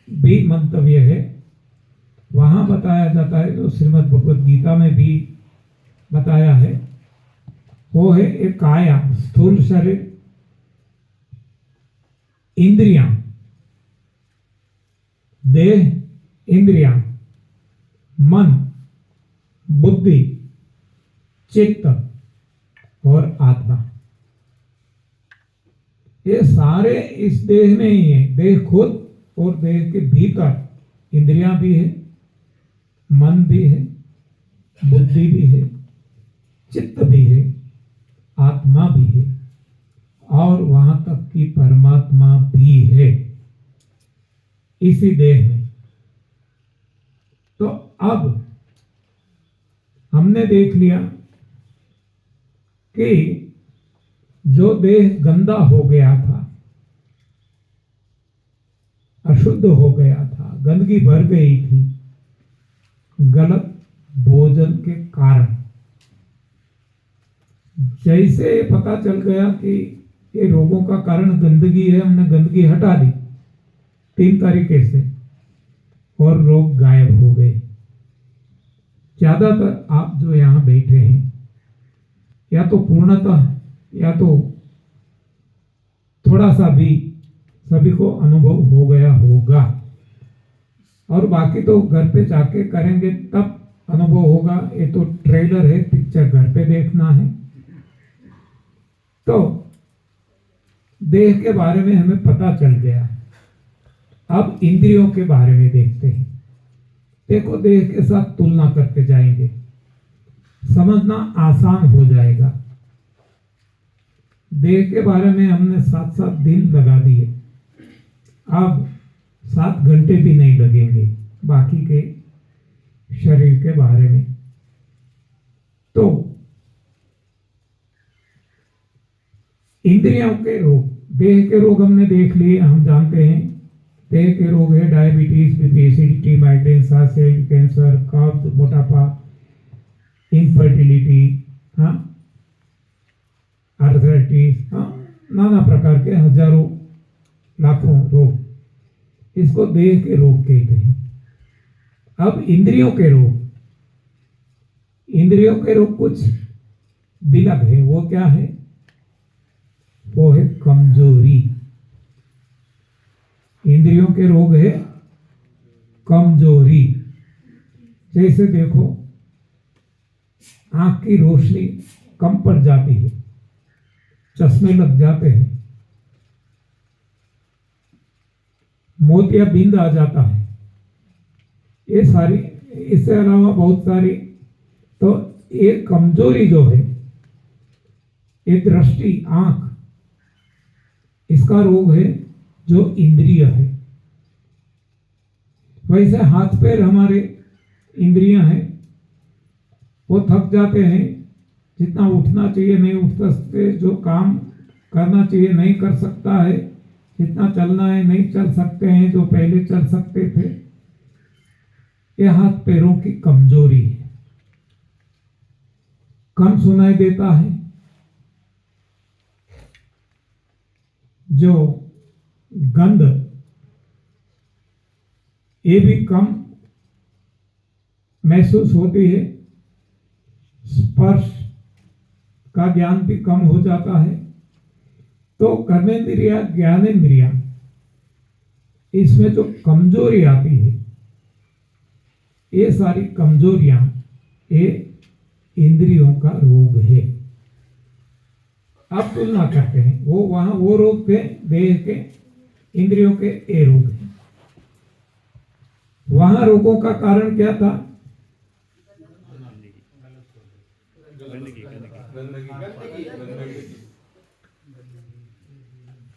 भी मंतव्य है, वहां बताया जाता है, जो श्रीमद् भगवद गीता में भी बताया है, वो है एक काया, स्थूल शरीर, इंद्रियां, देह, इंद्रियां, मन, बुद्धि, चित्त और आत्मा। ये सारे इस देह में ही है। देह खुद और देह के भीतर इंद्रियां भी है, मन भी है, बुद्धि भी है, चित्त भी है, आत्मा भी है, और वहां तक कि परमात्मा भी है इसी देह में। तो अब हमने देख लिया कि जो देह गंदा हो गया था, अशुद्ध हो गया था, गंदगी भर गई थी गलत भोजन के कारण। जैसे पता चल गया कि ये रोगों का कारण गंदगी है, हमने गंदगी हटा दी 3 तरीके से और रोग गायब हो गए। ज्यादातर आप जो यहाँ बैठे हैं, या तो पूर्णतः या तो थोड़ा सा भी सभी को अनुभव हो गया होगा, और बाकी तो घर पे जाके करेंगे तब अनुभव होगा। ये तो ट्रेलर है, पिक्चर घर पे देखना है। तो देह के बारे में हमें पता चल गया। अब इंद्रियों के बारे में देखते हैं। देखो, देह के साथ तुलना करते जाएंगे, समझना आसान हो जाएगा। देह के बारे में हमने 7-7 दिन लगा दिए, अब 7 घंटे भी नहीं लगेंगे बाकी के शरीर के बारे में। तो इंद्रियों के रोग, देह के रोग हमने देख लिए, हम जानते हैं देह के रोग है डायबिटीज, एसिडिटी, माइग्रेन, सांस, कैंसर, कब्ज, मोटापा, इनफर्टिलिटी, हाँ, आर्थराइटिस, हाँ, नाना प्रकार के हजारों लाखों रोग, इसको देह के रोग कहते हैं। अब इंद्रियों के रोग, इंद्रियों के रोग कुछ बिलग है। वो क्या है? वो है कमजोरी। इंद्रियों के रोग है कमजोरी। जैसे देखो, आंख की रोशनी कम पड़ जाती है, चश्मे लग जाते हैं, मोतियाबिंद आ जाता है, ये सारी, इससे अलावा बहुत सारी। तो ये कमजोरी जो है, ये दृष्टि, आंख, इसका रोग है जो इंद्रिय है। वैसे हाथ पैर हमारे इंद्रियां हैं, वो थक जाते हैं, जितना उठना चाहिए नहीं उठ सकते, जो काम करना चाहिए नहीं कर सकता है, जितना चलना है नहीं चल सकते हैं जो पहले चल सकते थे। ये हाथ पैरों की कमजोरी है। कम सुनाई देता है, जो गंध, ये भी कम महसूस होती है, स्पर्श का ज्ञान भी कम हो जाता है। तो कर्मेंद्रिया, ज्ञानेंद्रिया, इसमें जो कमजोरी आती है, ये सारी कमजोरियां ये इंद्रियों का रोग है। अब तुलना करते हैं, वो वहां वो रोग थे देह के, इंद्रियों के ये रोग है। वहां रोगों का कारण क्या था?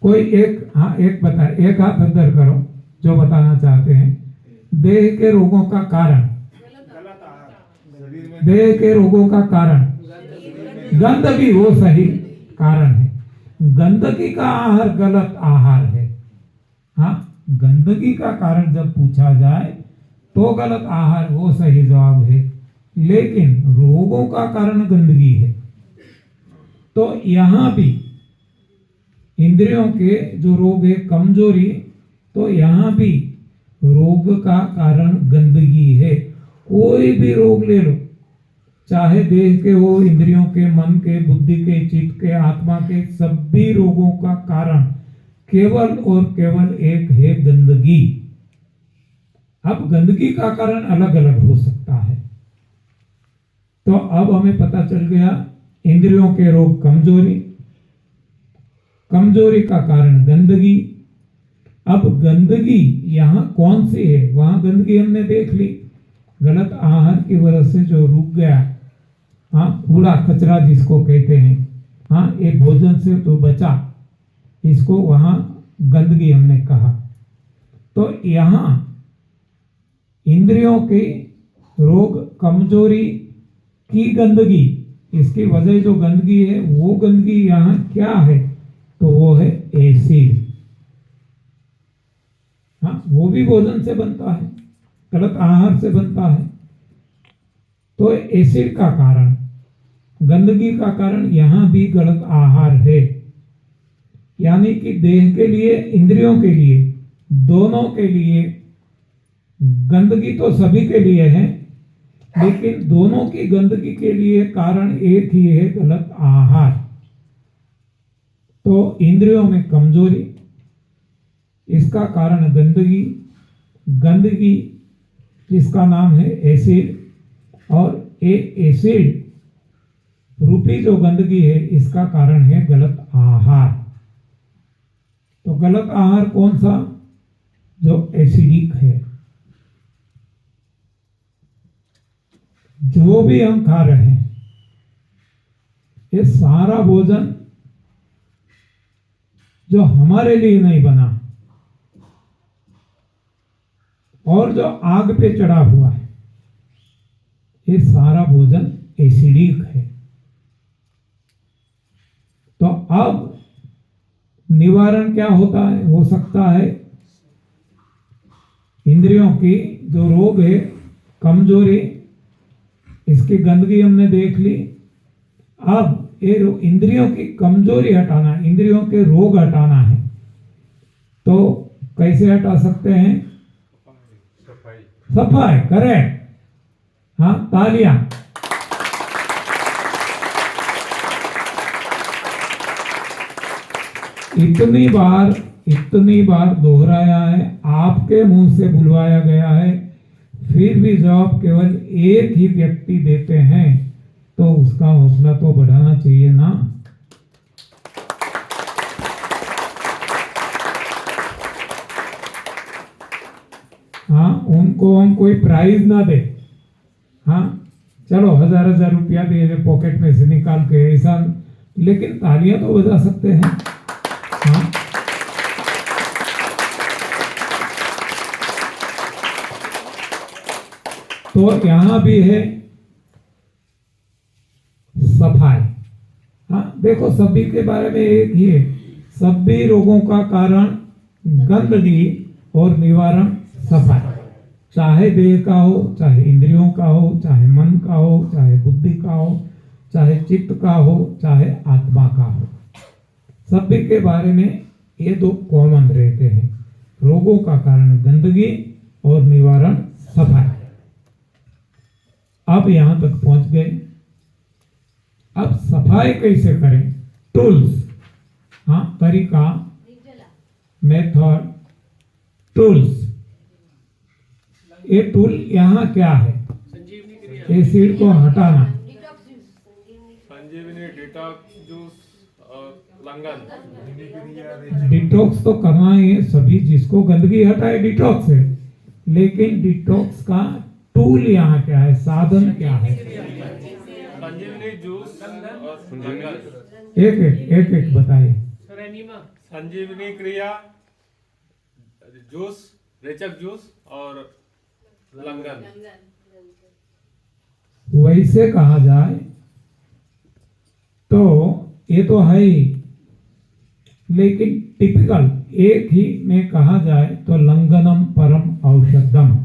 कोई एक, हाँ, एक बताए, एक हाथ अंदर करो जो बताना चाहते हैं। देह के रोगों का कारण, देह के रोगों का कारण गंदगी, वो सही कारण है। गंदगी का आहार गलत आहार है। हाँ, गंदगी का कारण जब पूछा जाए तो गलत आहार वो सही जवाब है, लेकिन रोगों का कारण गंदगी है। तो यहां भी इंद्रियों के जो रोग है कमजोरी, तो यहां भी रोग का कारण गंदगी है। कोई भी रोग ले लो, चाहे देह के हो, इंद्रियों के, मन के, बुद्धि के, चित्त के, आत्मा के, सभी रोगों का कारण केवल और केवल एक है, गंदगी। अब गंदगी का कारण अलग अलग हो सकता है। तो अब हमें पता चल गया इंद्रियों के रोग कमजोरी, कमजोरी का कारण गंदगी। अब गंदगी यहां कौन सी है? वहां गंदगी हमने देख ली, गलत आहार की वजह से जो रुक गया, हाँ, कूड़ा कचरा जिसको कहते हैं, हाँ, ये भोजन से तो बचा, इसको वहां गंदगी हमने कहा। तो यहां इंद्रियों के रोग, कमजोरी की गंदगी, इसकी वजह जो गंदगी है, वो गंदगी यहाँ क्या है, तो वो है एसिड। हाँ, वो भी भोजन से बनता है, गलत आहार से बनता है। तो एसिड का कारण, गंदगी का कारण यहाँ भी गलत आहार है। यानी कि देह के लिए, इंद्रियों के लिए, दोनों के लिए गंदगी तो सभी के लिए है, लेकिन दोनों की गंदगी के लिए कारण एक ही है, गलत आहार। तो इंद्रियों में कमजोरी, इसका कारण गंदगी, गंदगी जिसका नाम है एसिड, और एसिड रूपी जो गंदगी है, इसका कारण है गलत आहार। तो गलत आहार कौन सा, जो एसिडिक है। जो भी हम खा रहे हैं, ये सारा भोजन जो हमारे लिए नहीं बना और जो आग पे चढ़ा हुआ है, ये सारा भोजन एसिडिक है। तो अब निवारण क्या होता है, हो सकता है इंद्रियों की जो रोग है, कमजोरी, इसकी गंदगी हमने देख ली। अब ये इंद्रियों की कमजोरी हटाना, इंद्रियों के रोग हटाना है, तो कैसे हटा सकते हैं, सफाई, करेक्ट। हाँ, तालियां। इतनी बार दोहराया है, आपके मुंह से बुलवाया गया है, फिर भी जवाब केवल एक ही व्यक्ति देते हैं, तो उसका हौसला तो बढ़ाना चाहिए ना। हाँ, उनको हम कोई प्राइज ना दे। हाँ, चलो 1000 रुपया दे पॉकेट में से निकाल के, ऐसा, लेकिन तालियां तो बजा सकते हैं। हाँ, तो यहां भी है सफाई। हाँ, देखो सभी के बारे में एक ही है, सभी रोगों का कारण गंदगी और निवारण सफाई। चाहे देह का हो, चाहे इंद्रियों का हो, चाहे मन का हो, चाहे बुद्धि का हो, चाहे चित्त का हो, चाहे आत्मा का हो, सभी के बारे में ये दो कॉमन रहते हैं, रोगों का कारण गंदगी और निवारण सफाई। अब यहां तक पहुंच गए। अब सफाई कैसे करें, टूल्स। हाँ, तरीका, मेथड, टूल्स। ये टूल यहाँ क्या है, एसिड को हटाना, संजीवनी, डिटॉक्स जूस और लंगन। डिटॉक्स तो करना ही है, सभी जिसको गंदगी हटाए डिटॉक्स है, लेकिन डिटॉक्स का टूल यहाँ क्या है, साधन क्या है। संजीवनी जूस और लंगन। एक बताइए। संजीवनी क्रिया, जूस, रेचक जूस और लंगन। वैसे कहा जाए तो ये तो है ही, लेकिन टिपिकल एक ही में कहा जाए तो लंगनम परम औषधम।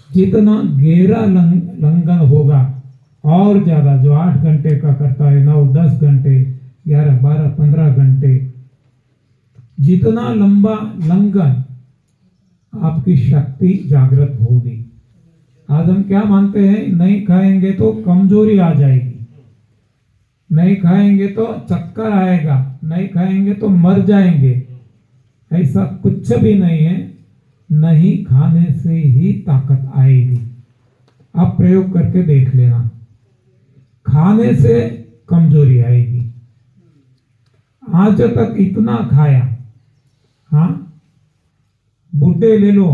जितना गहरा लंगन होगा, और ज्यादा, जो 8 घंटे का करता है, 9-10 घंटे, 11-12-15 घंटे, जितना लंबा लंगन, आपकी शक्ति जागृत होगी। आज हम क्या मानते हैं, नहीं खाएंगे तो कमजोरी आ जाएगी, नहीं खाएंगे तो चक्कर आएगा, नहीं खाएंगे तो मर जाएंगे। ऐसा कुछ भी नहीं है, नहीं खाने से ही ताकत आएगी। आप प्रयोग करके देख लेना, खाने से कमजोरी आएगी। आज तक इतना खाया, हाँ, बुढ़े ले लो,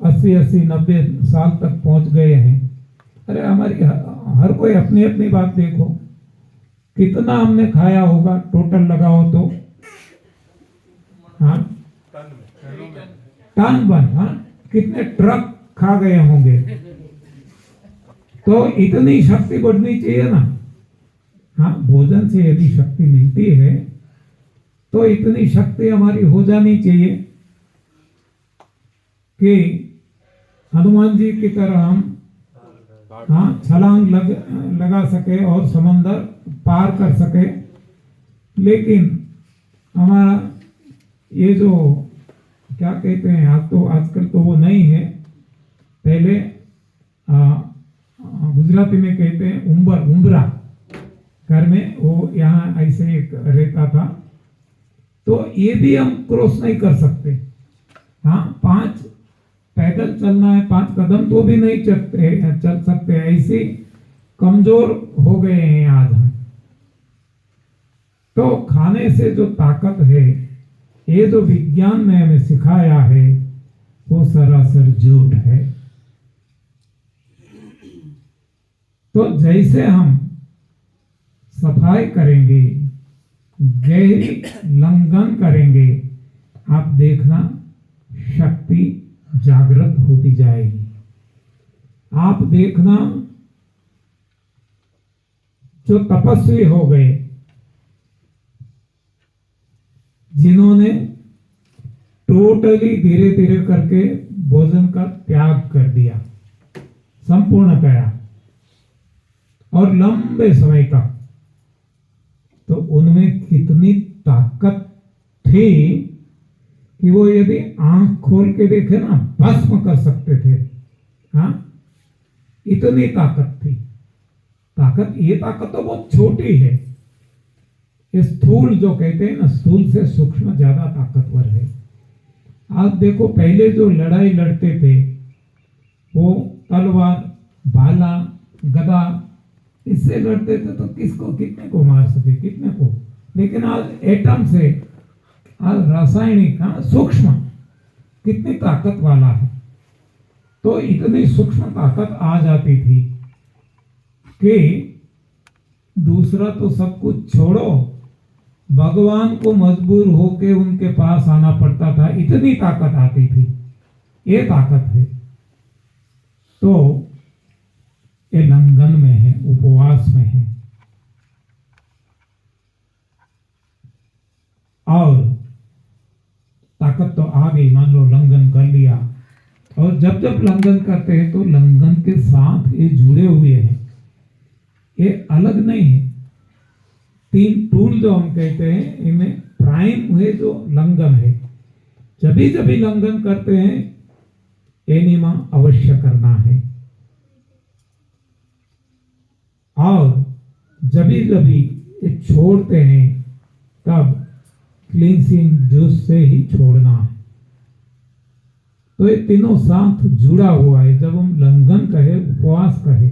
80-90 साल तक पहुंच गए हैं। अरे हमारी हर कोई अपनी अपनी बात देखो, कितना हमने खाया होगा, टोटल लगाओ तो, हाँ, टन बन, हाँ, कितने ट्रक खा गए होंगे। तो इतनी शक्ति बढ़नी चाहिए ना, हाँ, भोजन से यदि शक्ति मिलती है तो इतनी शक्ति हमारी हो जानी चाहिए कि हनुमान जी की तरह हम हाँ छलांग लगा सके और समंदर पार कर सके। लेकिन हमारा ये जो क्या कहते हैं, आज तो आजकल तो वो नहीं है, पहले गुजराती में कहते हैं उम्बरा, घर में वो यहाँ ऐसे एक रहता था, तो ये भी हम क्रॉस नहीं कर सकते। हाँ, 5 पैदल चलना है, 5 कदम तो भी नहीं चल सकते, ऐसे कमजोर हो गए हैं आज हम। तो खाने से जो ताकत है, ये जो विज्ञान ने हमें सिखाया है, वो सरासर झूठ है। तो जैसे हम सफाई करेंगे, गहरी लंघन करेंगे, आप देखना शक्ति जागृत होती जाएगी। आप देखना जो तपस्वी हो गए, जिन्होंने टोटली धीरे धीरे करके भोजन का त्याग कर दिया संपूर्णतया और लंबे समय तक, तो उनमें कितनी ताकत थी कि वो यदि आंख खोल के देखे ना, भस्म कर सकते थे। हाँ, इतनी ताकत थी। ये ताकत तो बहुत छोटी है। स्थूल जो कहते हैं ना, स्थूल से सूक्ष्म ज्यादा ताकतवर है। आप देखो, पहले जो लड़ाई लड़ते थे वो तलवार, भाला, गदा, इससे लड़ते थे, तो किसको कितने को मार सके, कितने को। लेकिन आज एटम से, आज रासायनिक, सूक्ष्म कितनी ताकत वाला है। तो इतनी सूक्ष्म ताकत आ जाती थी कि दूसरा तो सब कुछ छोड़ो, भगवान को मजबूर होके उनके पास आना पड़ता था, इतनी ताकत आती थी। ये ताकत है। तो ये लंघन में है, उपवास में है। और ताकत तो आ गई, मान लो लंघन कर लिया, और जब जब लंघन करते हैं तो लंघन के साथ ये जुड़े हुए हैं, ये अलग नहीं है। 3 टूल जो हम कहते हैं, इनमें प्राइम हुए जो लंघन है, जब भी लंघन करते हैं एनिमा अवश्य करना है, और जब ये छोड़ते हैं तब क्लींसिंग जूस से ही छोड़ना है। तो ये तीनों साथ जुड़ा हुआ है। जब हम लंघन कहे, उपवास कहे,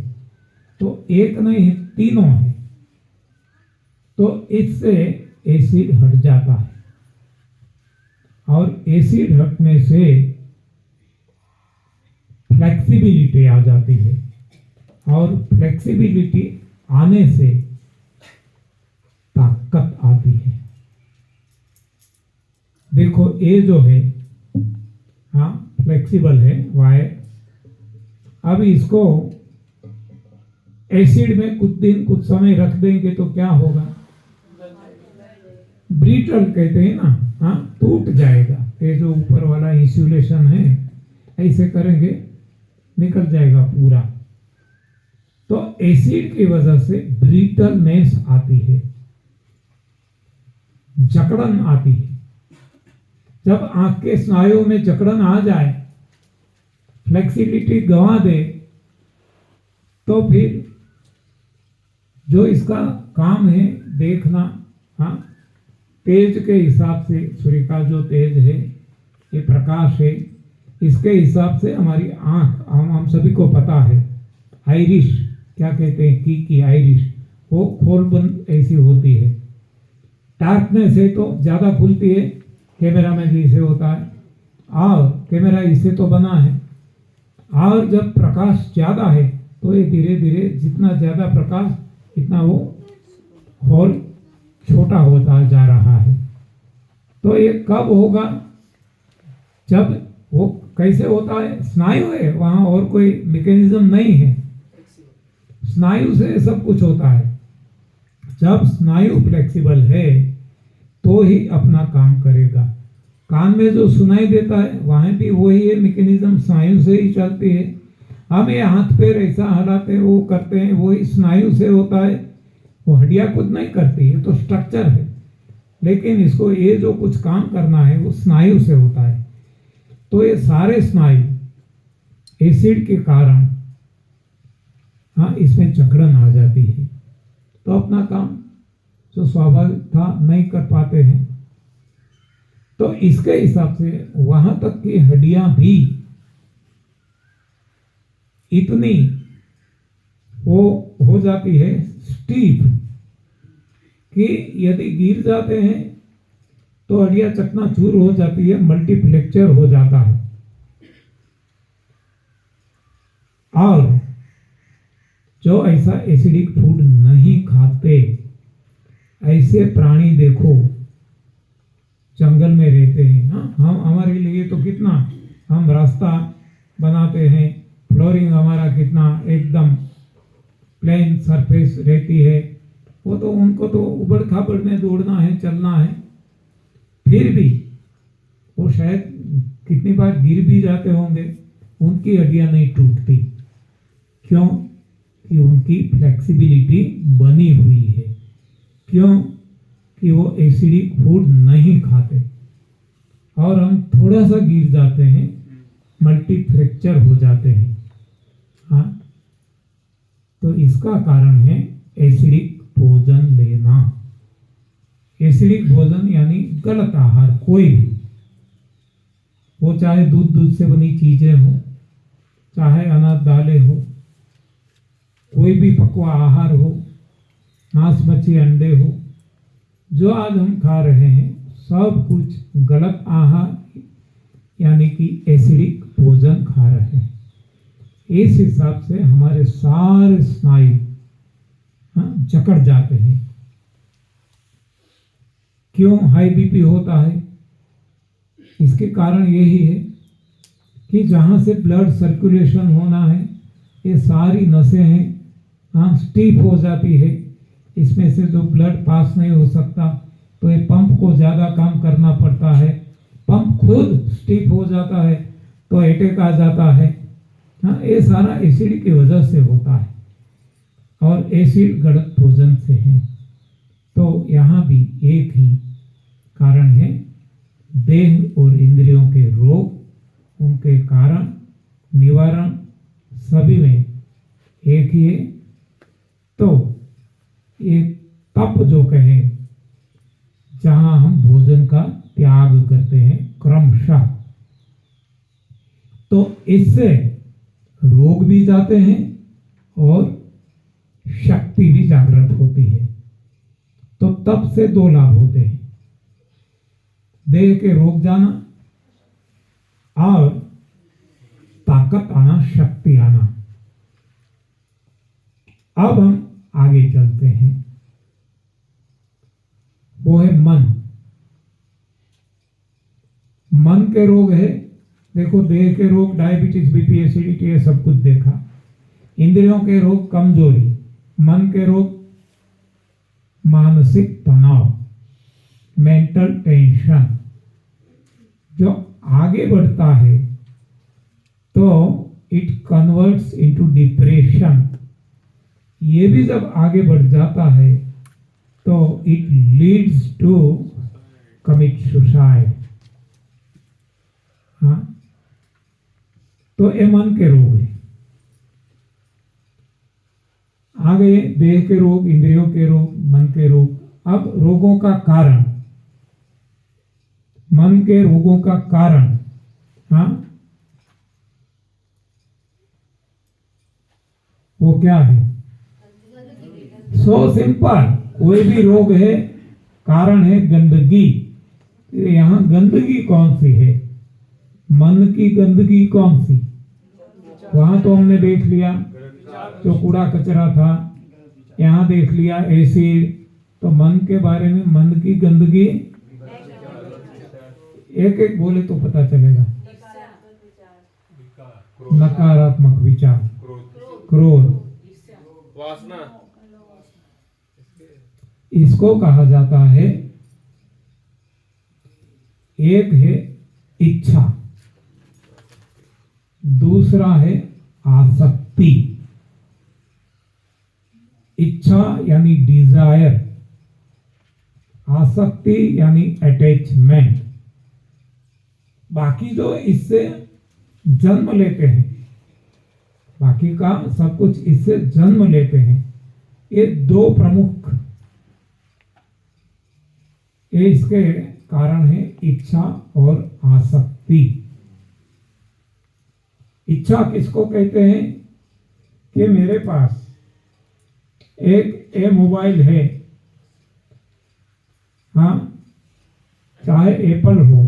तो एक नहीं, तीनों है। तो इससे एसिड हट जाता है, और एसिड हटने से फ्लेक्सिबिलिटी आ जाती है, और फ्लेक्सिबिलिटी आने से ताकत आती है। देखो, ये जो है, हाँ, फ्लेक्सिबल है वायर। अब इसको एसिड में कुछ समय रख देंगे तो क्या होगा? ब्रिटल कहते हैं ना, हाँ, टूट जाएगा। ये जो ऊपर वाला इंसुलेशन है, ऐसे करेंगे निकल जाएगा पूरा। तो एसिड की वजह से ब्रिटलनेस आती है, जकड़न आती है। जब आंख के स्नायुओं में जकड़न आ जाए, फ्लेक्सिबिलिटी गंवा दे, तो फिर जो इसका काम है देखना, हाँ, तेज के हिसाब से, सूर्य का जो तेज है, ये प्रकाश है, इसके हिसाब से हमारी आंख, हम सभी को पता है, आइरिश क्या कहते हैं, की आइरिश, वो खोल बंद ऐसी होती है। डार्कनेस है तो ज्यादा खुलती है, कैमरा में जैसे होता है, और कैमरा इससे तो बना है, और जब प्रकाश ज्यादा है तो ये धीरे धीरे, जितना ज्यादा प्रकाश, इतना वो होल छोटा होता जा रहा है। तो ये कब होगा? जब वो कैसे होता है? स्नायु है वहां, और कोई मैकेनिज्म नहीं है, स्नायु से सब कुछ होता है। जब स्नायु फ्लेक्सिबल है तो ही अपना काम करेगा। कान में जो सुनाई देता है वहाँ भी वही है, मैकेनिज्म स्नायु से ही चलती है। हम ये हाथ पैर ऐसा हिलाते हैं, वो करते हैं, वही स्नायु से होता है। वो हड्डियां खुद नहीं करती है, तो स्ट्रक्चर है, लेकिन इसको ये जो कुछ काम करना है वो स्नायु से होता है। तो ये सारे स्नायु एसिड के कारण हाँ इसमें जकड़न आ जाती है, तो अपना काम जो स्वाभाविक था नहीं कर पाते हैं। तो इसके हिसाब से वहां तक की हड्डियां भी इतनी वो हो जाती है स्टीफ कि यदि गिर जाते हैं तो हड्डियां चकनाचूर हो जाती है, मल्टीफ्लेक्चर हो जाता है। और जो ऐसा एसिडिक फूड नहीं खाते, ऐसे प्राणी देखो जंगल में रहते हैं। हाँ, हम हमारे लिए तो कितना हम रास्ता बनाते हैं, फ्लोरिंग हमारा कितना एकदम प्लेन सरफेस रहती है। वो तो उनको तो उबड़ खाबड़ में दौड़ना है, चलना है, फिर भी वो शायद कितनी बार गिर भी जाते होंगे, उनकी हड्डियां नहीं टूटती। क्यों? कि उनकी फ्लेक्सिबिलिटी बनी हुई है। क्यों? कि वो एसिडिक फूड नहीं खाते। और हम थोड़ा सा गिर जाते हैं, मल्टी फ्रैक्चर हो जाते हैं। हाँ, तो इसका कारण है एसिडिक भोजन लेना। एसिडिक भोजन यानी गलत आहार, कोई भी, वो चाहे दूध से बनी चीजें हो, चाहे अनाज दालें हो, कोई भी पकवा आहार हो, मांस मच्छी अंडे हो, जो आज हम खा रहे हैं सब कुछ गलत आहार यानी कि एसिडिक भोजन खा रहे हैं। इस हिसाब से हमारे सारे स्नायु जकड़ जाते हैं। क्यों हाई बीपी होता है? इसके कारण यही है कि जहां से ब्लड सर्कुलेशन होना है, ये सारी नसें हैं स्टीफ हो जाती है। इसमें से जो ब्लड पास नहीं हो सकता, तो ये पंप को ज़्यादा काम करना पड़ता है। पंप खुद स्टीफ हो जाता है तो अटैक आ जाता है। हाँ, ये सारा एसिड की वजह से होता है, और एसिड गलत भोजन से है। तो यहाँ भी एक ही कारण है, देह और इंद्रियों के रोग, उनके कारण निवारण सभी में एक ही है। तो ये तप जो कहे, जहां हम भोजन का त्याग करते हैं क्रमशः, तो इससे रोग भी जाते हैं और शक्ति भी जागृत होती है। तो तप से दो लाभ होते हैं, देह के रोग जाना और ताकत आना, शक्ति आना। अब हम आगे चलते हैं, वो है मन। मन के रोग है, देखो देह के रोग डायबिटीज, बीपी, एसिडिटी, ये सब कुछ देखा। इंद्रियों के रोग कमजोरी, मन के रोग मानसिक तनाव, मेंटल टेंशन। जो आगे बढ़ता है तो इट कन्वर्ट्स इनटू डिप्रेशन। ये भी जब आगे बढ़ जाता है तो it leads to commit suicide. हाँ, तो ये मन के रोग है। आ गए देह के रोग, इंद्रियों के रोग, मन के रोग। अब रोगों का कारण, मन के रोगों का कारण, हाँ, वो क्या है? सो सिंपल, कोई भी रोग है कारण है गंदगी। यहां गंदगी कौन सी है? मन की गंदगी कौन सी? वहां तो हमने देख लिया जो कूड़ा कचरा था, यहां देख लिया एसिड। तो मन के बारे में, मन की गंदगी एक एक बोले तो पता चलेगा। नकारात्मक विचार, क्रोध, वासना, इसको कहा जाता है, एक है इच्छा, दूसरा है आसक्ति। इच्छा यानी डिजायर, आसक्ति यानी अटैचमेंट। बाकी जो इससे जन्म लेते हैं, बाकी का सब कुछ इससे जन्म लेते हैं। ये दो प्रमुख ये इसके कारण है, इच्छा और आसक्ति। इच्छा किसको कहते हैं कि मेरे पास एक मोबाइल है, हाँ, चाहे एप्पल हो,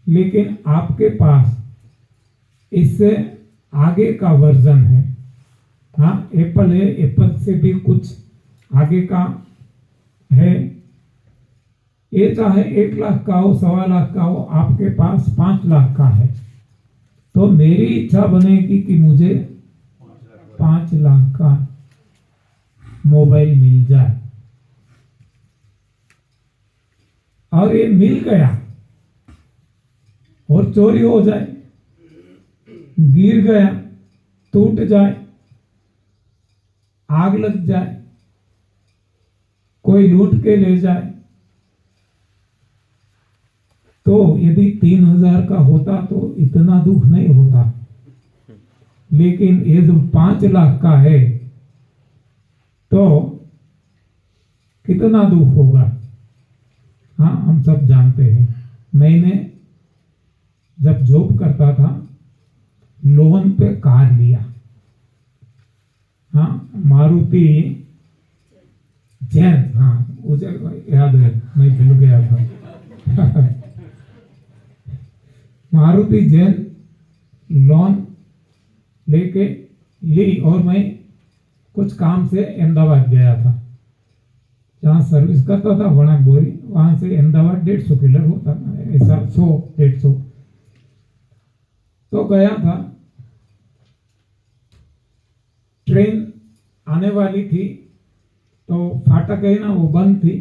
लेकिन आपके पास इससे आगे का वर्जन है। हाँ, एप्पल है, एप्पल से भी कुछ आगे का है। ये चाहे 1 लाख का हो, 1.25 लाख का हो, आपके पास 5 लाख का है, तो मेरी इच्छा बनेगी कि मुझे 5 लाख का मोबाइल मिल जाए। और ये मिल गया और चोरी हो जाए, गिर गया, टूट जाए, आग लग जाए, कोई लूट के ले जाए, तो यदि 3,000 का होता तो इतना दुख नहीं होता। लेकिन ये जो 5 लाख का है तो कितना दुख होगा। हाँ, हम सब जानते हैं। मैंने जब जॉब करता था, लोन पे कार लिया। हाँ, मारुति जैन, हाँ मुझे याद है, मैं भूल गया था। मारुति जैन लोन लेके ली और मैं कुछ काम से अहमदाबाद गया था, जहाँ सर्विस करता था वणा बोरी, वहां से अहमदाबाद 150 किलोमीटर होता था, ऐसा 100-150 तो गया था। ट्रेन आने वाली थी तो फाटक है ना, वो बंद थी,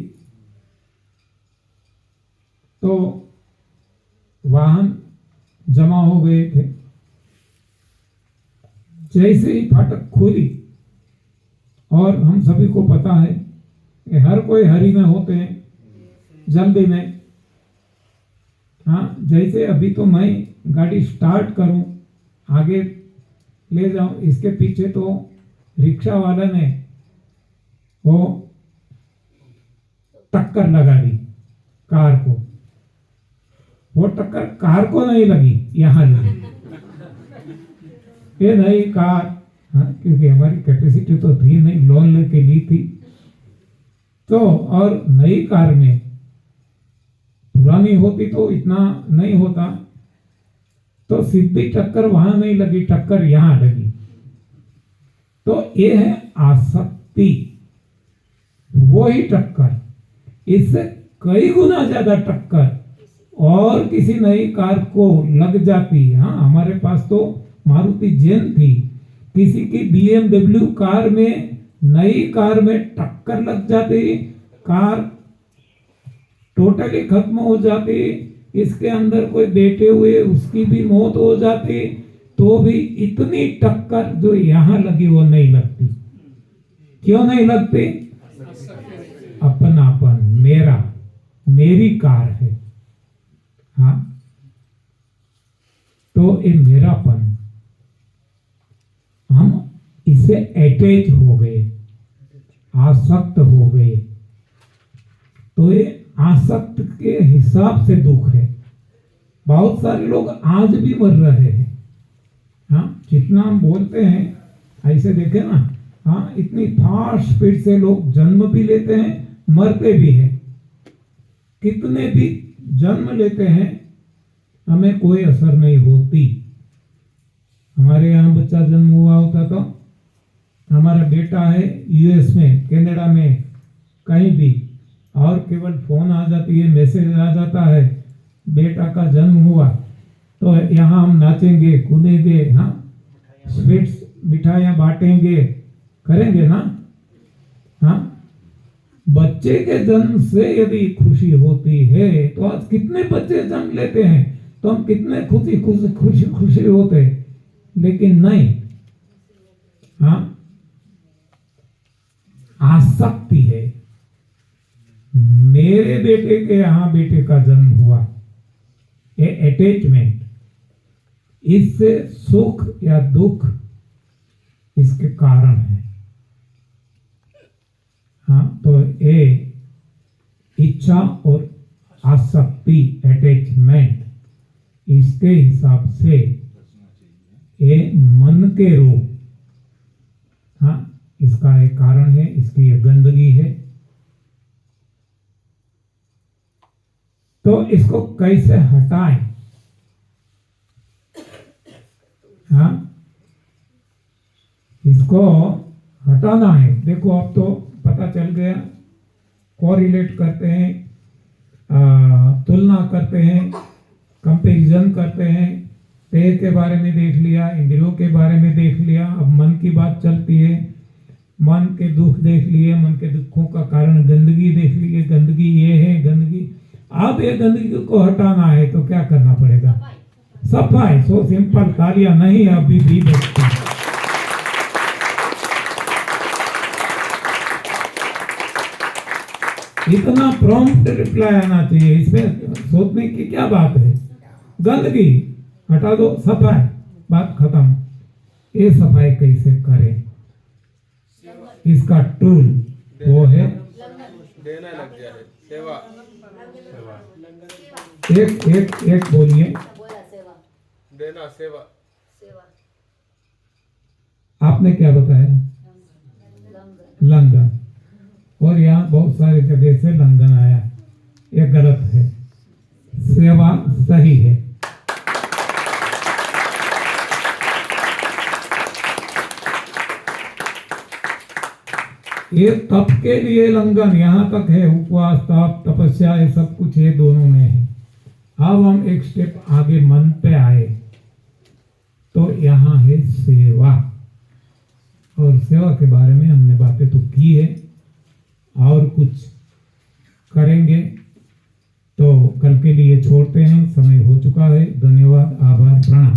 तो वाहन जमा हो गए थे। जैसे ही फाटक खुली, और हम सभी को पता है कि हर कोई हरी में होते हैं, जल्दी में। हाँ, जैसे अभी तो मैं गाड़ी स्टार्ट करूं, आगे ले जाऊं, इसके पीछे तो रिक्शा वाला ने वो टक्कर लगा दी कार को। वो टक्कर कार को नहीं लगी, यहां लगी। ये नई कार, हाँ, क्योंकि हमारी कैपेसिटी तो थी नहीं, लोन लेके ली थी तो, और नई कार में, पुरानी होती तो इतना नहीं होता, तो सीधी टक्कर वहां नहीं लगी, टक्कर यहां लगी। तो ये है आसक्ति। वो ही टक्कर, इससे कई गुना ज्यादा टक्कर और किसी नई कार को लग जाती। हाँ, हमारे पास तो मारुति जैन थी, किसी की BMW कार में, नई कार में टक्कर लग जाती, कार टोटली खत्म हो जाती, इसके अंदर कोई बैठे हुए उसकी भी मौत हो जाती, तो भी इतनी टक्कर जो यहां लगी वो नहीं लगती। क्यों नहीं लगती? अपनापन, मेरा, मेरी कार है। हाँ, तो ये मेरापन, हम इसे अटैच हो गए, आसक्त हो गए, तो ये आसक्त के हिसाब से दुख है। बहुत सारे लोग आज भी मर रहे हैं। हाँ, जितना हम बोलते हैं ऐसे देखे ना, हाँ, इतनी फास्ट स्पीड से लोग जन्म भी लेते हैं, मरते भी हैं। कितने भी जन्म लेते हैं, हमें कोई असर नहीं होती। हमारे यहाँ बच्चा जन्म हुआ होता तो हमारा बेटा है US में, कनाडा में, कहीं भी, और केवल फोन आ जाती है, मैसेज आ जाता है, बेटा का जन्म हुआ, तो यहाँ हम नाचेंगे, कूदेंगे, हाँ, स्वीट्स, मिठाइयाँ बांटेंगे, करेंगे ना। हाँ, बच्चे के जन्म से यदि खुशी होती है तो आज कितने बच्चे जन्म लेते हैं तो हम कितने खुशी होते, लेकिन नहीं, हाँ, आसक्ति है। मेरे बेटे के यहां बेटे का जन्म हुआ, ये अटैचमेंट, इससे सुख या दुख इसके कारण है। हाँ, तो ये इच्छा और आसक्ति, अटैचमेंट, इसके हिसाब से ये मन के रोग, हाँ, इसका एक कारण है, इसकी ये गंदगी है। तो इसको कैसे हटाएं? हाँ, इसको हटाना है। देखो अब तो पता चल गया, कोरिलेट करते हैं, तुलना करते हैं, कंपैरिजन करते हैं। देह के बारे में देख लिया, इंद्रियों के बारे में देख लिया, अब मन की बात चलती है। मन के दुख देख लिए, मन के दुखों का कारण गंदगी देख लिए, गंदगी ये है, गंदगी। अब ये गंदगी को हटाना है तो क्या करना पड़ेगा? सफाई। सो सिंपल, तालियां नहीं अभी भी बचती। इतना प्रॉम्प्ट रिप्लाई आना चाहिए, इसमें सोचने की क्या बात है? गंदगी हटा दो, सफाई, बात खत्म। ये सफाई कैसे करें? इसका टूल वो है देना लग जाए, सेवा। एक बोलिए। देना, सेवा। आपने क्या बताया? लंगन। और यहाँ बहुत सारे जगह से लंगन आया, ये गलत है। सेवा सही है। ये तप के लिए लंगन यहाँ तक है, उपवास, तप, तपस्या, ये सब कुछ ये दोनों में है। अब हम एक स्टेप आगे मन पे आए तो यहाँ है सेवा। और सेवा के बारे में हमने बातें तो की है, और कुछ करेंगे तो कल के लिए छोड़ते हैं। समय हो चुका है। धन्यवाद, आभार, प्रणाम।